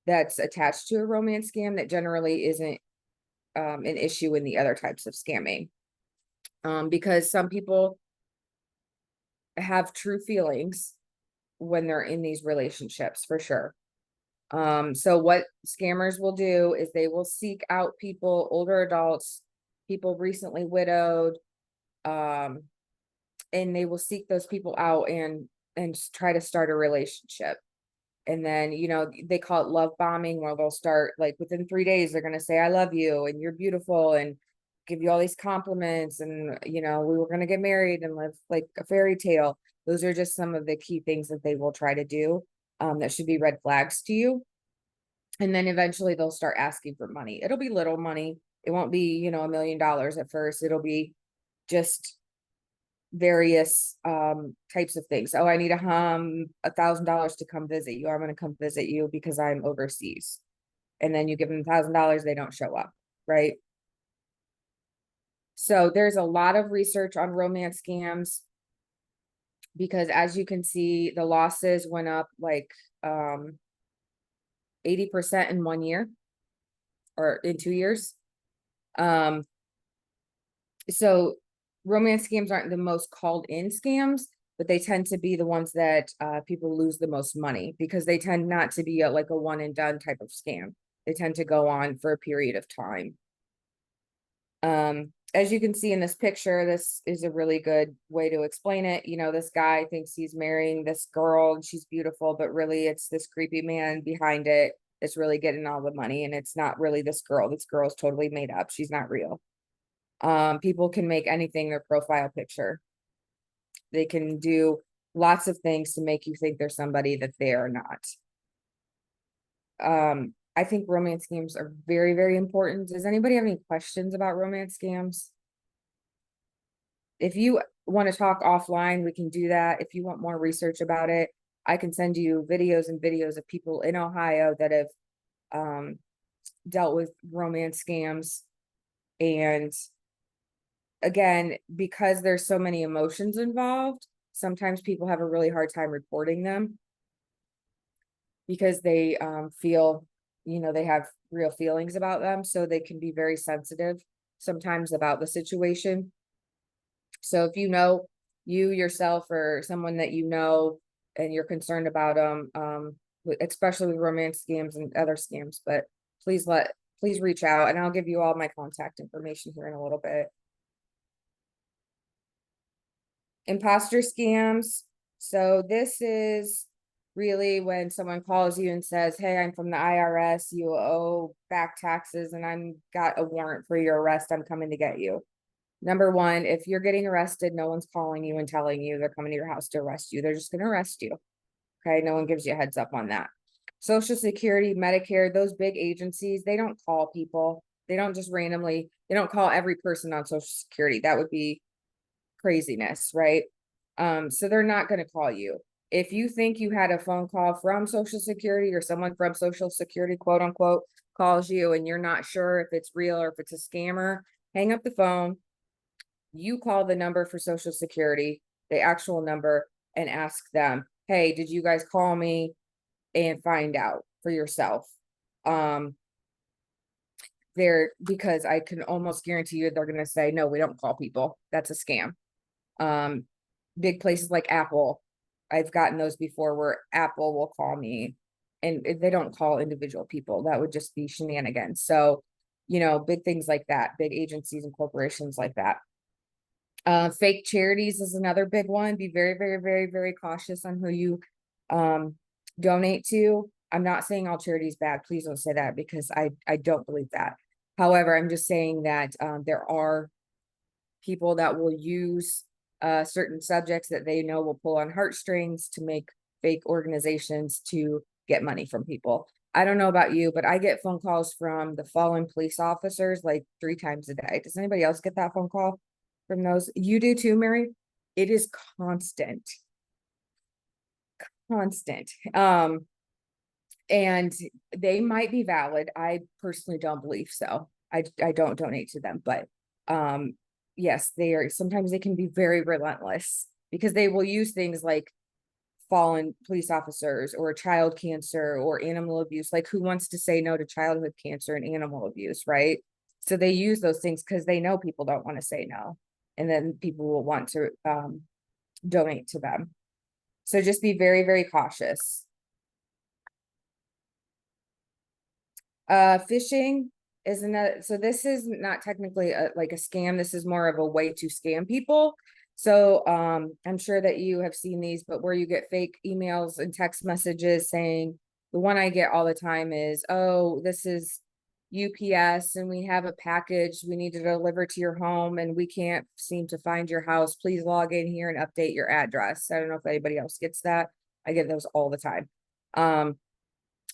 that's attached to a romance scam that generally isn't an issue in the other types of scamming. Because some people have true feelings when they're in these relationships, for sure. So what scammers will do is they will seek out people, older adults, people recently widowed, and they will seek those people out and try to start a relationship. And then, you know, they call it love bombing, where they'll start like within 3 days, they're going to say, I love you and you're beautiful, and give you all these compliments. And, you know, we were going to get married and live like a fairy tale. Those are just some of the key things that they will try to do. That should be red flags to you. And then eventually they'll start asking for money. It'll be little money. It won't be, you know, $1 million at first. It'll be just various types of things. Oh, I need $1,000 to come visit you. I'm going to come visit you because I'm overseas. And then you give them $1,000, they don't show up, right? So there's a lot of research on romance scams because, as you can see, the losses went up like 80% in 1 year or in 2 years. So romance scams aren't the most called in scams, but they tend to be the ones that people lose the most money because they tend not to be like a one and done type of scam. They tend to go on for a period of time. As you can see in this picture, this is a really good way to explain it. You know, this guy thinks he's marrying this girl and she's beautiful, but really it's this creepy man behind it that's really getting all the money. And it's not really this girl. This girl is totally made up. She's not real. People can make anything their profile picture. They can do lots of things to make you think they're somebody that they are not. I think romance scams are very, very important. Does anybody have any questions about romance scams? If you want to talk offline, we can do that. If you want more research about it, I can send you videos and videos of people in Ohio that have dealt with romance scams. And again, because there's so many emotions involved, sometimes people have a really hard time reporting them because they feel, they have real feelings about them. So they can be very sensitive sometimes about the situation. So if you yourself or someone that and you're concerned about them, especially with romance scams and other scams, but please reach out, and I'll give you all my contact information here in a little bit. Imposter scams. So this is really when someone calls you and says, hey, I'm from the IRS, you owe back taxes, and I'm got a warrant for your arrest, I'm coming to get you. Number one, if you're getting arrested, no one's calling you and telling you they're coming to your house to arrest you. They're just going to arrest you. Okay. No one gives you a heads up on that. Social Security, Medicare, those big agencies, they don't call people. They don't just randomly, they don't call every person on Social Security. That would be craziness, right? So they're not going to call you. If you think you had a phone call from Social Security or someone from Social Security, quote unquote, calls you and you're not sure if it's real or if it's a scammer, hang up the phone. You call the number for Social Security, the actual number, and ask them, hey, did you guys call me? And find out for yourself. Because I can almost guarantee you they're going to say, no, we don't call people. That's a scam. Big places like Apple, I've gotten those before where Apple will call me and they don't call individual people. That would just be shenanigans. So, big things like that, big agencies and corporations like that. Fake charities is another big one. Be very, very, very, very cautious on who you donate to. I'm not saying all charity is bad. Please don't say that, because I don't believe that. However, I'm just saying that there are people that will use certain subjects that they know will pull on heartstrings to make fake organizations to get money from people. I don't know about you, but I get phone calls from the fallen police officers like 3 times a day. Does anybody else get that phone call from those? You do too, Mary? It is constant. And they might be valid. I personally don't believe so. I don't donate to them, but yes, sometimes they can be very relentless because they will use things like fallen police officers or child cancer or animal abuse. Like, who wants to say no to childhood cancer and animal abuse, right? So they use those things because they know people don't want to say no, and then people will want to donate to them. So just be very, very cautious. Phishing is another. So this is not technically like a scam. This is more of a way to scam people. So I'm sure that you have seen these, but where you get fake emails and text messages saying, the one I get all the time is, oh, this is UPS and we have a package we need to deliver to your home and we can't seem to find your house. Please log in here and update your address. I don't know if anybody else gets that. I get those all the time.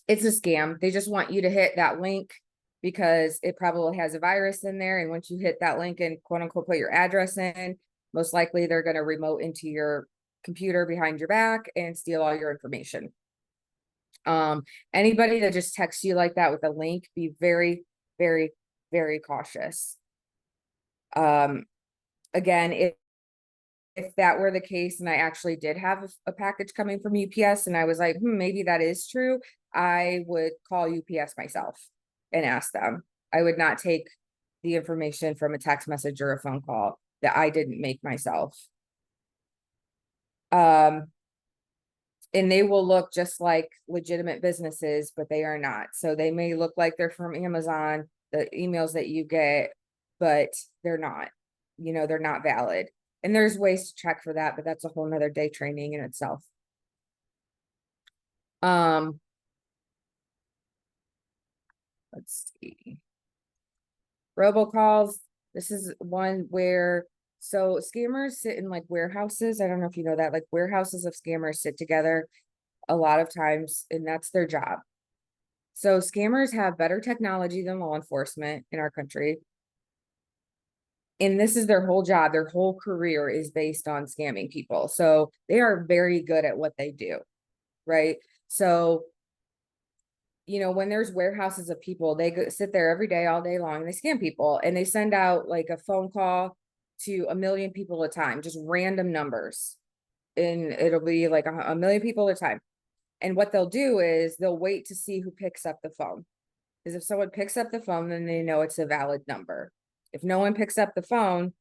It's a scam. They just want you to hit that link because it probably has a virus in there. And once you hit that link and quote unquote put your address in, most likely they're going to remote into your computer behind your back and steal all your information. Anybody that just texts you like that with a link, be very, very, very cautious. Again, if that were the case and I actually did have a package coming from UPS and I was like, maybe that is true, I would call UPS myself and ask them. I would not take the information from a text message or a phone call that I didn't make myself. And they will look just like legitimate businesses, but they are not. So they may look like they're from Amazon, the emails that you get, but they're not, they're not valid. And there's ways to check for that, but that's a whole nother day training in itself. Let's see. Robocalls. This is one where, so scammers sit in like warehouses. I don't know if you know that, like warehouses of scammers sit together a lot of times, and that's their job. So scammers have better technology than law enforcement in our country. And this is their whole job. Their whole career is based on scamming people. So they are very good at what they do, right? So, when there's warehouses of people, they sit there every day, all day long, and they scam people, and they send out like a phone call to 1 million people at a time, just random numbers. And it'll be like 1 million people at a time. And what they'll do is they'll wait to see who picks up the phone. Because if someone picks up the phone, then they know it's a valid number. If no one picks up the phone,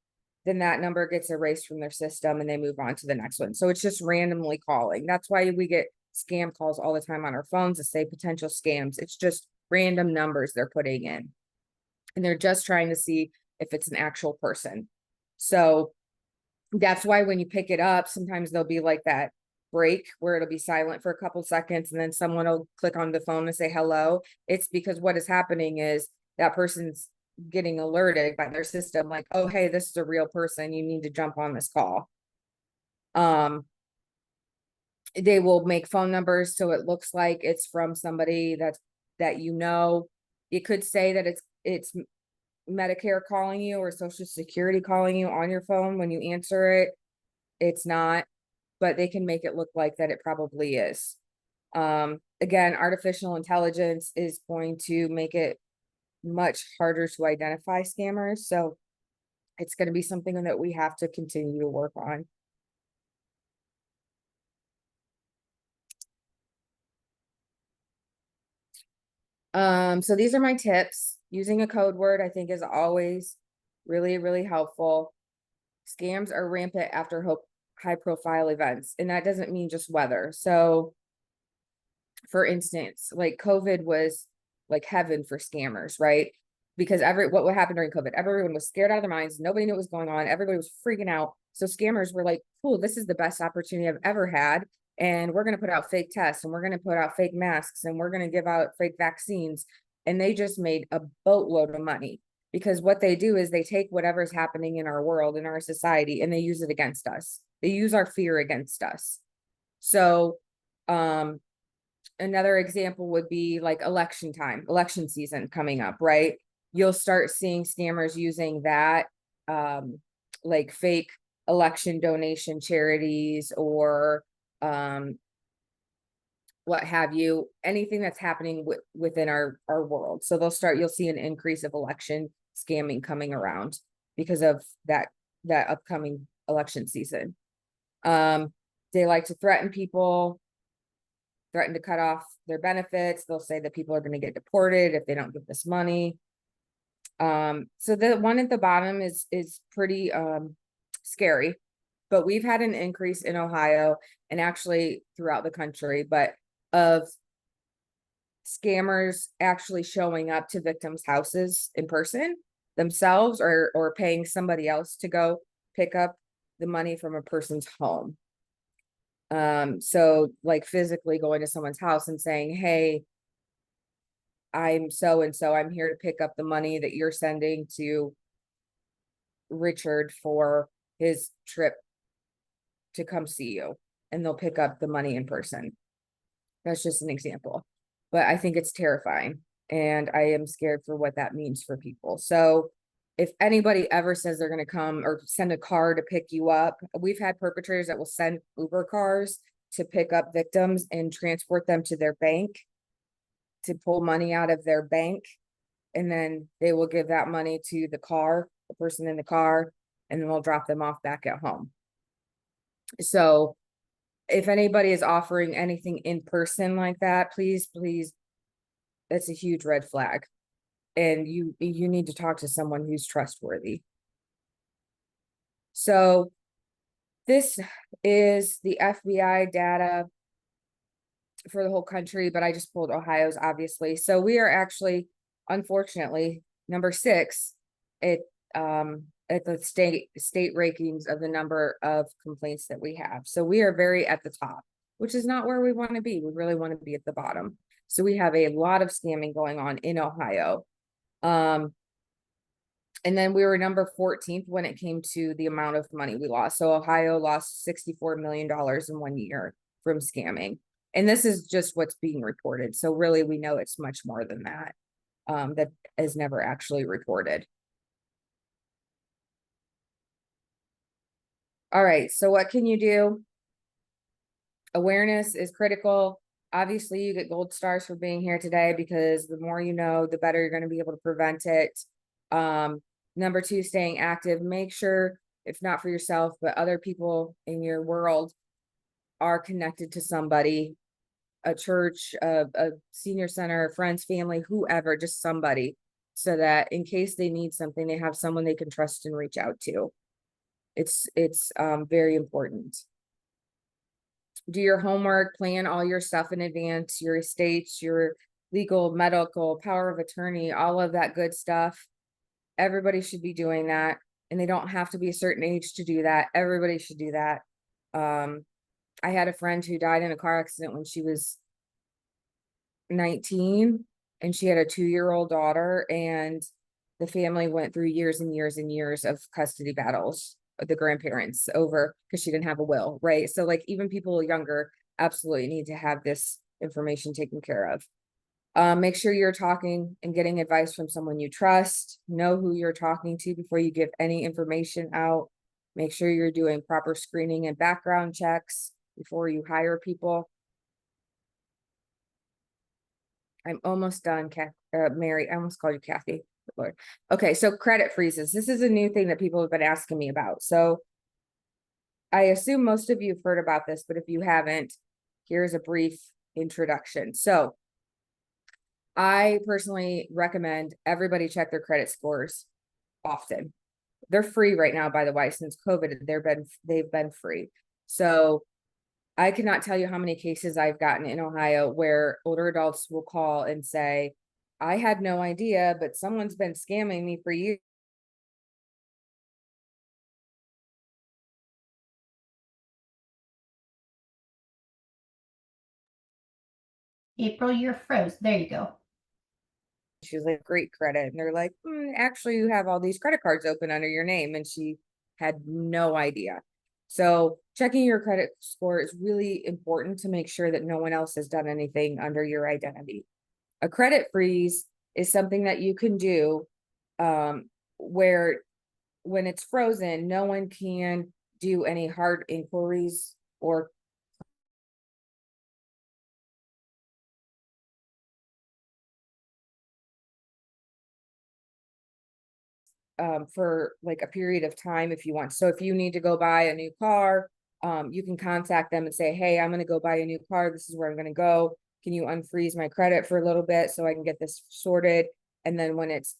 then that number gets erased from their system and they move on to the next one. So it's just randomly calling. That's why we get scam calls all the time on our phones that say potential scams. It's just random numbers they're putting in. And they're just trying to see if it's an actual person. So that's why when you pick it up, sometimes there'll be like that break where it'll be silent for a couple seconds and then someone will click on the phone and say hello. It's because what is happening is that person's getting alerted by their system like, oh, hey, this is a real person. You need to jump on this call. They will make phone numbers so it looks like it's from somebody that you know. It could say that it's Medicare calling you or Social Security calling you on your phone. When you answer it, it's not, but they can make it look like that it probably is. Again, artificial intelligence is going to make it much harder to identify scammers. So it's going to be something that we have to continue to work on. So these are my tips. Using a code word, I think, is always really, really helpful. Scams are rampant after high profile events, and that doesn't mean just weather. So for instance, like COVID was like heaven for scammers, right? Because what would happen during COVID? Everyone was scared out of their minds. Nobody knew what was going on. Everybody was freaking out. So scammers were like, cool, this is the best opportunity I've ever had. And we're going to put out fake tests and we're going to put out fake masks and we're going to give out fake vaccines. And they just made a boatload of money because what they do is they take whatever's happening in our world, in our society, and they use it against us. They use our fear against us. So, another example would be like election time, election season coming up, right? You'll start seeing scammers using that, like fake election donation charities or what have you, anything that's happening within our world. So you'll see an increase of election scamming coming around because of that upcoming election season. They like to threaten people, threaten to cut off their benefits. They'll say that people are going to get deported if they don't give this money. So the one at the bottom is pretty scary, but we've had an increase in Ohio and actually throughout the country, but of scammers actually showing up to victims' houses in person themselves or paying somebody else to go pick up the money from a person's home. So like physically going to someone's house and saying, hey, I'm so and so, I'm here to pick up the money that you're sending to Richard for his trip to come see you, and they'll pick up the money in person. That's just an example, but I think it's terrifying and I am scared for what that means for people. So if anybody ever says they're going to come or send a car to pick you up, we've had perpetrators that will send Uber cars to pick up victims and transport them to their bank to pull money out of their bank. And then they will give that money to the person in the car, and then they'll drop them off back at home. So if anybody is offering anything in person like that, please, that's a huge red flag. And you need to talk to someone who's trustworthy. So this is the FBI data for the whole country, but I just pulled Ohio's, obviously. So we are actually, unfortunately, number 6 at the state rankings of the number of complaints that we have. So we are very at the top, which is not where we want to be. We really want to be at the bottom. So we have a lot of scamming going on in Ohio. And then we were number 14th when it came to the amount of money we lost. So Ohio lost $64 million in 1 year from scamming. And this is just what's being reported. So really, we know it's much more than that, that is never actually reported. All right, so what can you do? Awareness is critical. Obviously, you get gold stars for being here today because the more you know, the better you're going to be able to prevent it. Number 2, staying active. Make sure if not for yourself, but other people in your world are connected to somebody, a church, a senior center, friends, family, whoever, just somebody, so that in case they need something, they have someone they can trust and reach out to. It's very important. Do your homework, plan all your stuff in advance, your estates, your legal, medical, power of attorney, all of that good stuff. Everybody should be doing that, and they don't have to be a certain age to do that. Everybody should do that. I had a friend who died in a car accident when she was 19, and she had a 2-year-old daughter, and the family went through years and years and years of custody battles with the grandparents over, because she didn't have a will, right? So like even people younger absolutely need to have this information taken care of. Make sure you're talking and getting advice from someone you trust. Know who you're talking to before you give any information out. Make sure you're doing proper screening and background checks before you hire people. I'm almost done, Mary. I almost called you Kathy. Good Lord. Okay, so credit freezes. This is a new thing that people have been asking me about. So I assume most of you have heard about this, but if you haven't, here's a brief introduction. So I personally recommend everybody check their credit scores often. They're free right now, by the way, since COVID, they've been free. So I cannot tell you how many cases I've gotten in Ohio where older adults will call and say, I had no idea, but someone's been scamming me for years. April, you're froze. There you go. She's like, great credit. And they're like, actually, you have all these credit cards open under your name. And she had no idea. So checking your credit score is really important to make sure that no one else has done anything under your identity. A credit freeze is something that you can do where when it's frozen, no one can do any hard inquiries or for like a period of time if you want. So if you need to go buy a new car, you can contact them and say, hey, I'm going to go buy a new car. This is where I'm going to go. Can you unfreeze my credit for a little bit so I can get this sorted? And then when it's,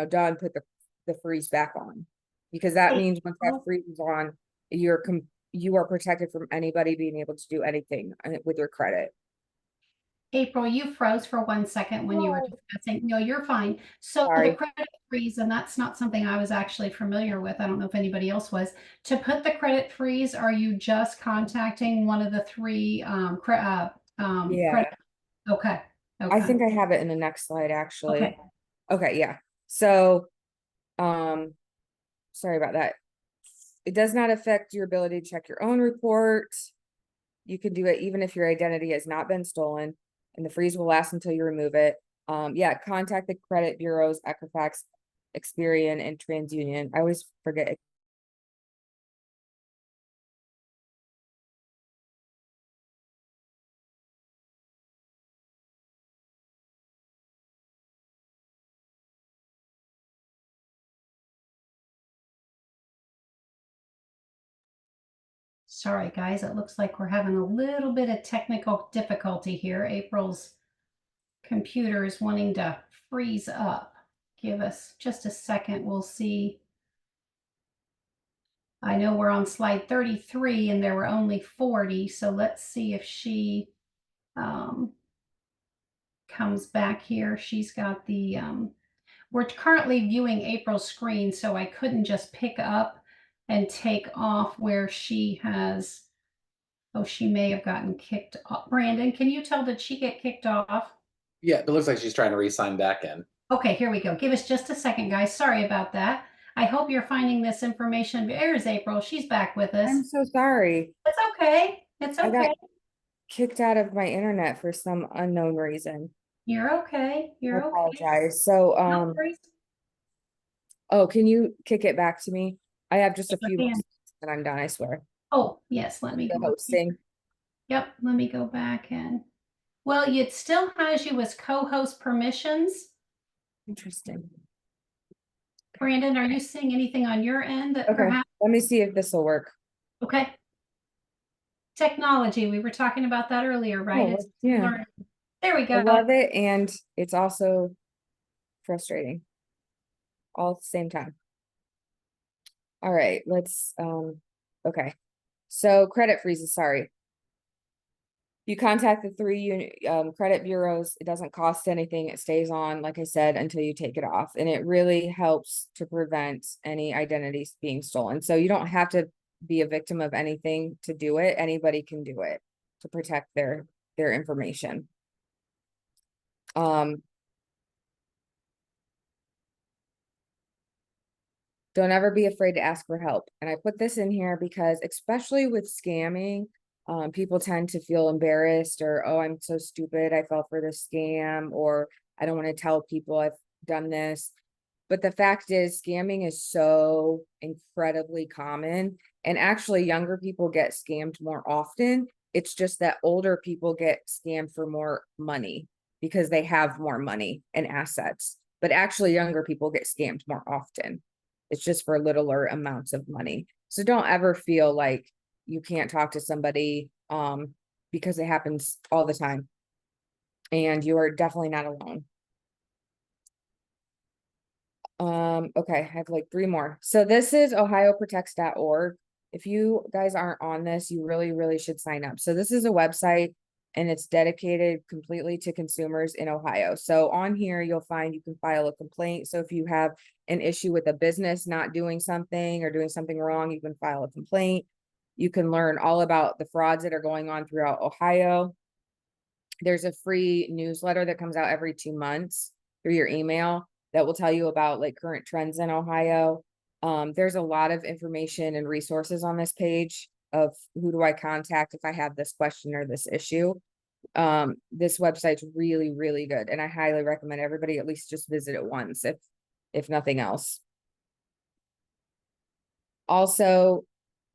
done, put the freeze back on, because that means once that freeze is on, you are protected from anybody being able to do anything with your credit. April, you froze for 1 second when you were discussing. No, you're fine. So Sorry. the credit freeze, and that's not something I was actually familiar with. I don't know if anybody else was. To put the credit freeze, are you just contacting one of the three Yeah. credit? Okay. I think I have it in the next slide, actually. Okay. Okay, yeah. So, sorry about that. It does not affect your ability to check your own report. You can do it even if your identity has not been stolen, and the freeze will last until you remove it. Yeah, contact the credit bureaus, Equifax, Experian, and TransUnion. I always forget. Sorry, guys. It looks like we're having a little bit of technical difficulty here. April's computer is wanting to freeze up. Give us just a second. We'll see. I know we're on slide 33 and there were only 40. So let's see if she comes back here. She's got the, we're currently viewing April's screen, so I couldn't just pick up and take off where she has, oh, she may have gotten kicked off. Brandon, can you tell, did she get kicked off? Yeah, it looks like she's trying to re-sign back in. Okay, here we go. Give us just a second, guys. Sorry about that. I hope you're finding this information. There's April. She's back with us. I'm so sorry. It's okay. It's I okay. got kicked out of my internet for some unknown reason. You're okay. I You're okay. apologize. So, No worries. oh, can you kick it back to me? I have just a Yes, I few can. minutes and I'm done, I swear. Oh, yes. Let me The go. hosting. Yep. Let me go back and, well, it still has you as co-host permissions. Interesting. Brandon, are you seeing anything on your end that Okay. perhaps Let me see if this will work. Okay. Technology, we were talking about that earlier, right? Oh, It's yeah. learning. There we I go. love it, and it's also frustrating all at the same time. All right, let's, okay. So credit freezes, sorry. You contact the 3 credit bureaus, it doesn't cost anything, it stays on, like I said, until you take it off, and it really helps to prevent any identities being stolen. So you don't have to be a victim of anything to do it, anybody can do it to protect their information. Don't ever be afraid to ask for help. And I put this in here because especially with scamming, people tend to feel embarrassed or, oh, I'm so stupid, I fell for this scam, or I don't want to tell people I've done this. But the fact is, scamming is so incredibly common. And actually, younger people get scammed more often. It's just that older people get scammed for more money because they have more money and assets. But actually, younger people get scammed more often. It's just for littler amounts of money. So don't ever feel like you can't talk to somebody because it happens all the time. And you are definitely not alone. Okay, I have like 3 more. So this is ohioprotects.org. If you guys aren't on this, you really, really should sign up. So this is a website and it's dedicated completely to consumers in Ohio. So on here, you'll find you can file a complaint. So if you have an issue with a business not doing something or doing something wrong, you can file a complaint. You can learn all about the frauds that are going on throughout Ohio. There's a free newsletter that comes out every 2 months through your email that will tell you about like current trends in Ohio. There's a lot of information and resources on this page of who do I contact if I have this question or this issue. This website's really, really good, and I highly recommend everybody at least just visit it once, if nothing else. Also,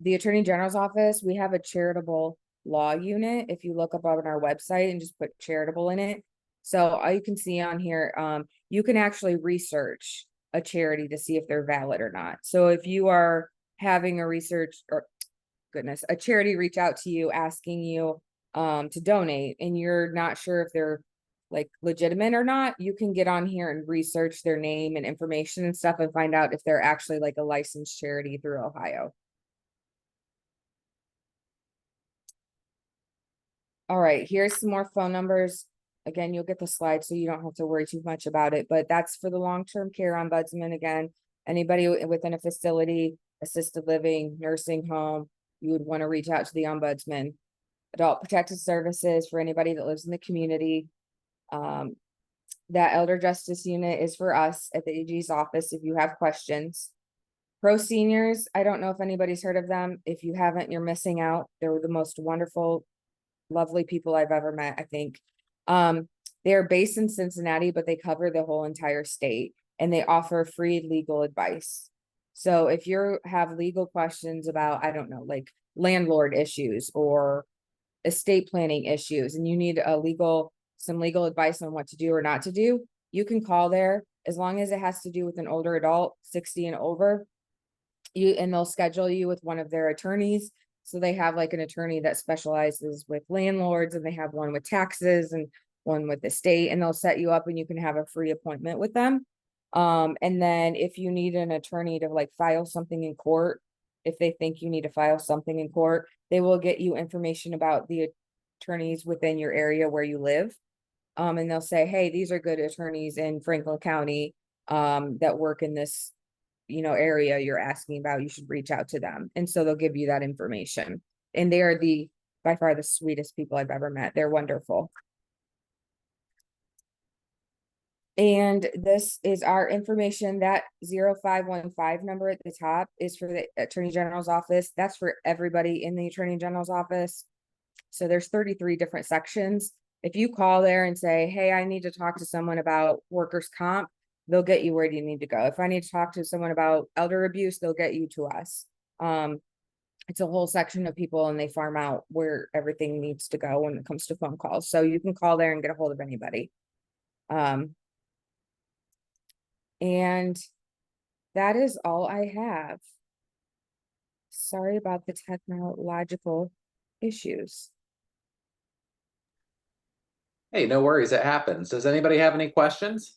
the Attorney General's office, we have a charitable law unit. If you look up on our website and just put charitable in it. So all you can see on here, you can actually research a charity to see if they're valid or not. So if you are having a research or a charity reach out to you asking you to donate and you're not sure if they're like legitimate or not, you can get on here and research their name and information and stuff and find out if they're actually like a licensed charity through Ohio. All right, here's some more phone numbers. Again, you'll get the slide so you don't have to worry too much about it, but that's for the long-term care ombudsman. Again, anybody within a facility, assisted living, nursing home, you would want to reach out to the ombudsman. Adult protective services for anybody that lives in the community. That elder justice unit is for us at the AG's office if you have questions. Pro Seniors, I don't know if anybody's heard of them. If you haven't, you're missing out. They're the most wonderful, lovely people I've ever met, I think. They're based in Cincinnati, but they cover the whole entire state and they offer free legal advice. So if you have legal questions about, I don't know, like landlord issues or estate planning issues and you need some legal advice on what to do or not to do, you can call there as long as it has to do with an older adult, 60 and over. And they'll schedule you with one of their attorneys. So they have like an attorney that specializes with landlords and they have one with taxes and one with the state, and they'll set you up and you can have a free appointment with them. And then if you need an attorney to like file something in court, if they think you need to file something in court, they will get you information about the attorneys within your area where you live. And they'll say, hey, these are good attorneys in Franklin County that work in this area you're asking about. You should reach out to them. And so they'll give you that information. And they are by far the sweetest people I've ever met. They're wonderful. And this is our information. That 0515 number at the top is for the Attorney General's office. That's for everybody in the Attorney General's office. So there's 33 different sections. If you call there and say, hey, I need to talk to someone about workers' comp, they'll get you where you need to go. If I need to talk to someone about elder abuse, they'll get you to us. It's a whole section of people and they farm out where everything needs to go when it comes to phone calls. So you can call there and get a hold of anybody. And that is all I have. Sorry about the technological issues. Hey, no worries, it happens. Does anybody have any questions?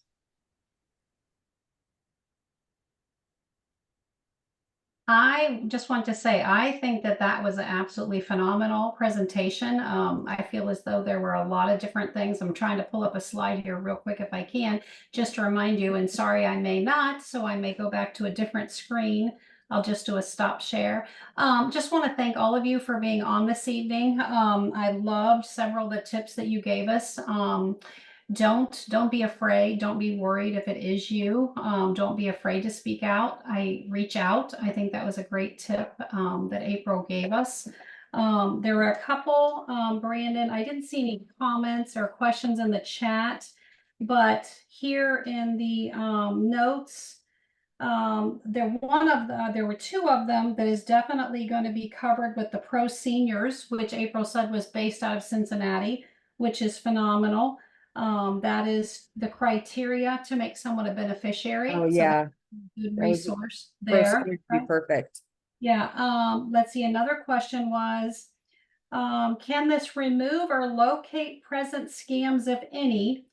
I just want to say, I think that that was an absolutely phenomenal presentation. I feel as though there were a lot of different things. I'm trying to pull up a slide here real quick if I can, just to remind you, and sorry, I may not, so I may go back to a different screen. I'll just do a stop share. Just want to thank all of you for being on this evening. I loved several of the tips that you gave us. Don't be afraid. Don't be worried if it is you. Don't be afraid to speak out. Reach out. I think that was a great tip that April gave us. There were a couple, Brandon, I didn't see any comments or questions in the chat, but here in the notes, there were two of them that is definitely going to be covered with the pro seniors, which April said was based out of Cincinnati, which is phenomenal. That is the criteria to make someone a beneficiary. Oh, So that's yeah, a good that would be resource there. would be perfect. Yeah. Let's see. Another question was, can this remove or locate present scams, if any?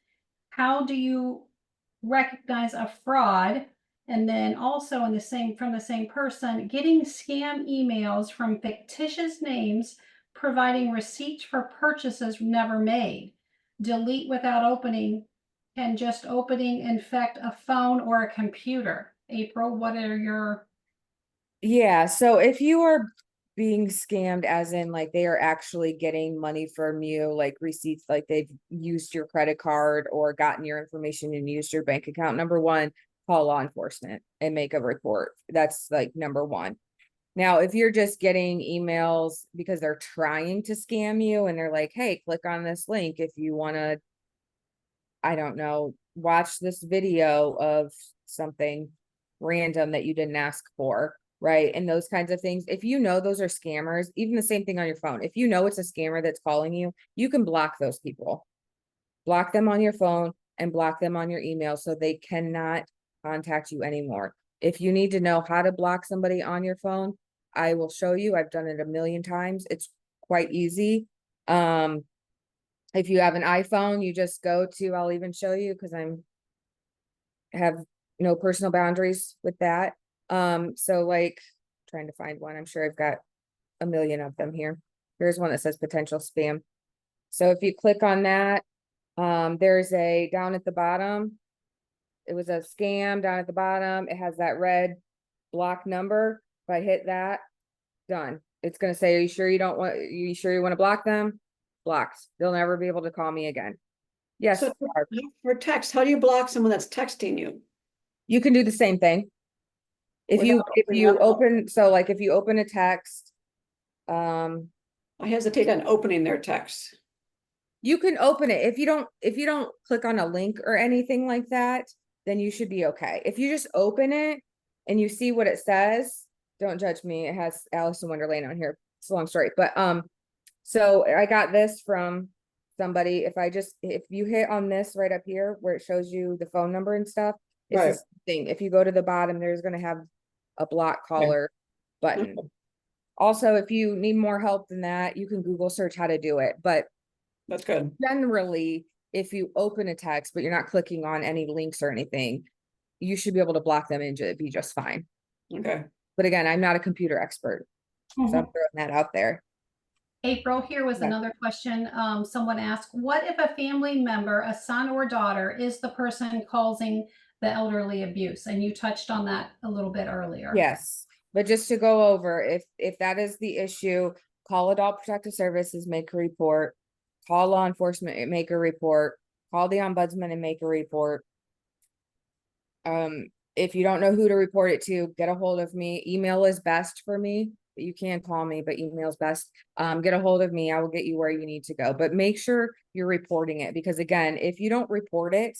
How do you recognize a fraud? And then also from the same person, getting scam emails from fictitious names providing receipts for purchases never made. Delete without opening. Can just opening infect a phone or a computer? April, what are your... Yeah, so if you are being scammed, as in like they are actually getting money from you, like receipts, like they've used your credit card or gotten your information and used your bank account, number one, call law enforcement and make a report. That's like number one. Now, if you're just getting emails because they're trying to scam you and they're like, hey, click on this link if you want to, I don't know, watch this video of something random that you didn't ask for, right? And those kinds of things. If you know those are scammers, even the same thing on your phone. If you know it's a scammer that's calling you can block those people. Block them on your phone and block them on your email so they cannot contact you anymore. If you need to know how to block somebody on your phone, I will show you. I've done it a million times. It's quite easy. If you have an iPhone, you just go to, I'll even show you because have no personal boundaries with that. So like trying to find one, I'm sure I've got a million of them here. Here's one that says potential spam. So if you click on that, there's a down at the bottom. It was a scam down at the bottom. It has that red block number. If I hit that, done. It's going to say, are you sure you want to block them? Blocked. They'll never be able to call me again. Yes. So for text, how do you block someone that's texting you? You can do the same thing. If you open, so like if you open a text, I hesitate on opening their text. you can open it. If you don't click on a link or anything like that, then you should be okay. If you just open it and you see what it says, don't judge me. It has Alice in Wonderland on here. It's a long story, but so I got this from somebody. If you hit on this right up here where it shows you the phone number and stuff, it's the same thing. If you go to the bottom, there's going to have a block caller button. Also, if you need more help than that, you can Google search how to do it. But that's good. Generally, if you open a text, but you're not clicking on any links or anything, you should be able to block them and be just fine. Okay. But again, I'm not a computer expert, so I'm throwing that out there. April, here was another question. Someone asked, what if a family member, a son or daughter, is the person causing the elderly abuse? And you touched on that a little bit earlier. Yes, but just to go over, if that is the issue, call Adult Protective Services, make a report, call law enforcement and make a report, call the ombudsman and make a report. If you don't know who to report it to, get a hold of me. Email is best for me. You can call me, but email is best. Get a hold of me. I will get you where you need to go, but make sure you're reporting it, because again, if you don't report it,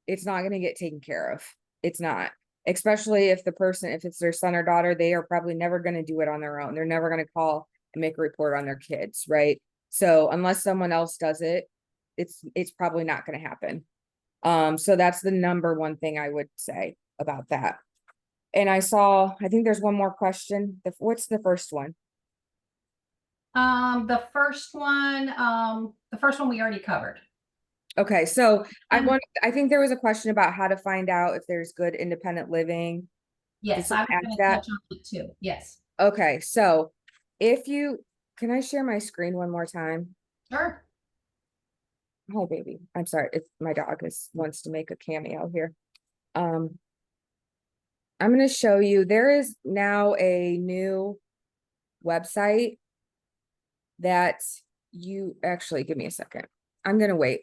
it's not going to get taken care of. It's not, especially if if it's their son or daughter, they are probably never going to do it on their own. They're never going to call and make a report on their kids, right? So unless someone else does it, it's probably not going to happen. So that's the number one thing I would say about that. And I saw, I think there's one more question. What's the first one? The first one we already covered. Okay, so And I think there was a question about how to find out if there's good independent living. yes, I was ask gonna that? touch on it too. Yes, Okay, so if you, can I share my screen one more time? sure. Hi, baby. I'm sorry. It's my dog wants to make a cameo here. I'm going to show you, there is now a new website that you actually, give me a second. I'm going to wait.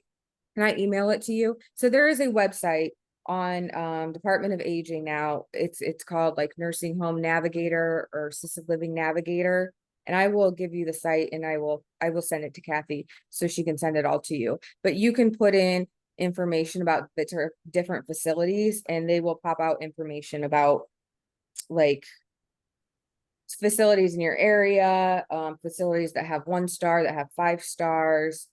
Can I email it to you? So there is a website on Department of Aging now. It's called like Nursing Home Navigator or Assisted Living Navigator. And I will give you the site and I will send it to Kathy so she can send it all to you. But you can put in information about the different facilities and they will pop out information about like facilities in your area, facilities that have 1 star, that have 5 stars,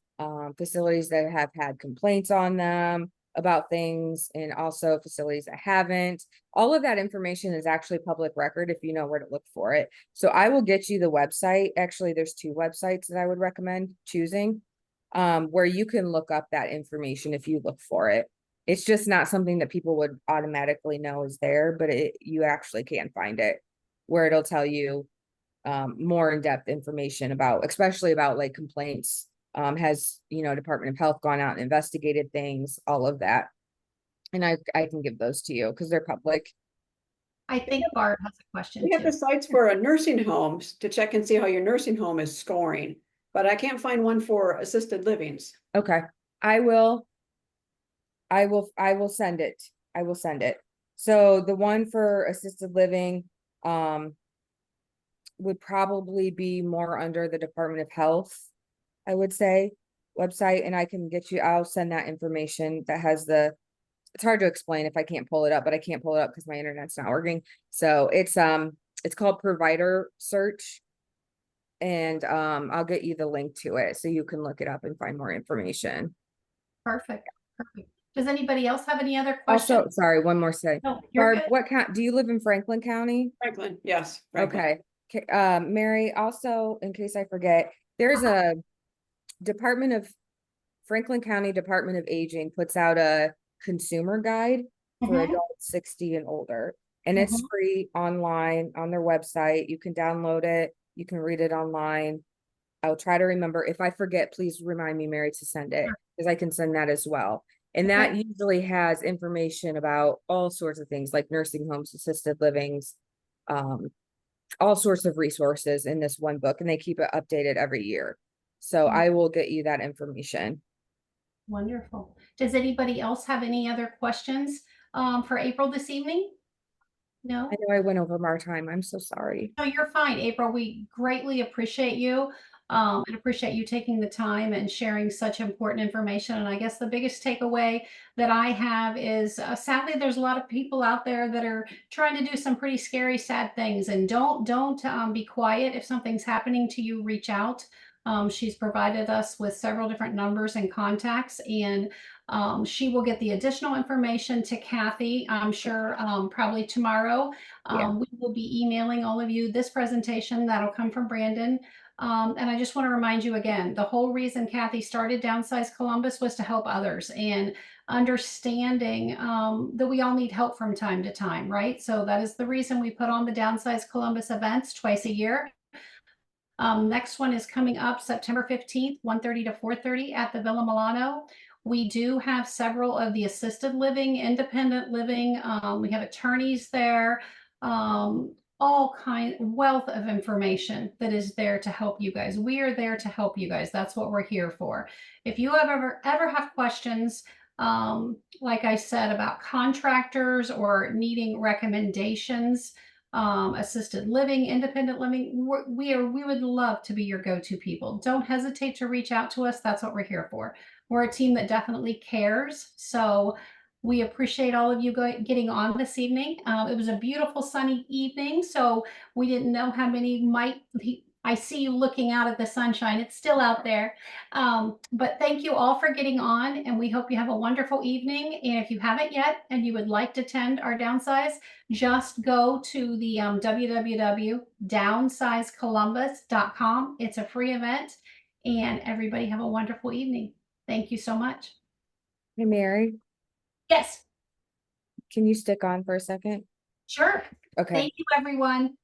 facilities that have had complaints on them about things, and also facilities that haven't. All of that information is actually public record if you know where to look for it. So I will get you the website. Actually, there's 2 websites that I would recommend choosing, where you can look up that information if you look for it. It's just not something that people would automatically know is there, but you actually can find it, where it'll tell you more in-depth information about, especially about like complaints. Has, Department of Health gone out and investigated things, all of that. And I can give those to you because they're public. I think Barb has a question We have the too. sites for a nursing homes to check and see how your nursing home is scoring, but I can't find one for assisted livings. Okay. I will send it. I will send it. So the one for assisted living, would probably be more under the Department of Health, I would say, website, and I'll send that information that has it's hard to explain if I can't pull it up, but I can't pull it up because my internet's not working. So it's called Provider Search. And I'll get you the link to it so you can look it up and find more information. Perfect. Perfect. Does anybody else have any other Also, questions? sorry, one more thing. No, you're Barb, good. do you live in Franklin County? Franklin, yes. Franklin. Okay. Mary, also, in case I forget, there's a Franklin County Department of Aging puts out a consumer guide for Mhm, adults 60 and older. And it's mhm. free online on their website. You can download it. You can read it online. I'll try to remember. If I forget, please remind me, Mary, to send it Sure. because I can send that as well. And Okay. that usually has information about all sorts of things like nursing homes, assisted livings, all sorts of resources in this one book, and they keep it updated every year. So I will get you that information. Wonderful. Does anybody else have any other questions for April this evening? No? I know I went over my time. I'm so sorry. No, you're fine, April. We greatly appreciate you and appreciate you taking the time and sharing such important information. And I guess the biggest takeaway that I have is sadly, there's a lot of people out there that are trying to do some pretty scary, sad things. And don't be quiet. If something's happening to you, reach out. She's provided us with several different numbers and contacts, and she will get the additional information to Kathy, I'm sure, probably tomorrow. Yeah. We will be emailing all of you this presentation that'll come from Brandon. And I just want to remind you again, the whole reason Kathy started Downsize Columbus was to help others and understanding that we all need help from time to time, right? So that is the reason we put on the Downsize Columbus events twice a year. Next one is coming up September 15th, 1:30 to 4:30 at the Villa Milano. We do have several of the assisted living, independent living. We have attorneys there, all wealth of information that is there to help you guys. We are there to help you guys. That's what we're here for. If you ever have questions, like I said, about contractors or needing recommendations, assisted living, independent living, we would love to be your go-to people. Don't hesitate to reach out to us. That's what we're here for. We're a team that definitely cares. So we appreciate all of you getting on this evening. It was a beautiful sunny evening, so we didn't know how many I see you looking out at the sunshine. It's still out there. But thank you all for getting on, and we hope you have a wonderful evening. And if you haven't yet and you would like to attend our downsize, just go to the www.downsizecolumbus.com. It's a free event, and everybody have a wonderful evening. Thank you so much. Hey, Mary, Yes, can you stick on for a second? sure. Okay. Thank you, everyone.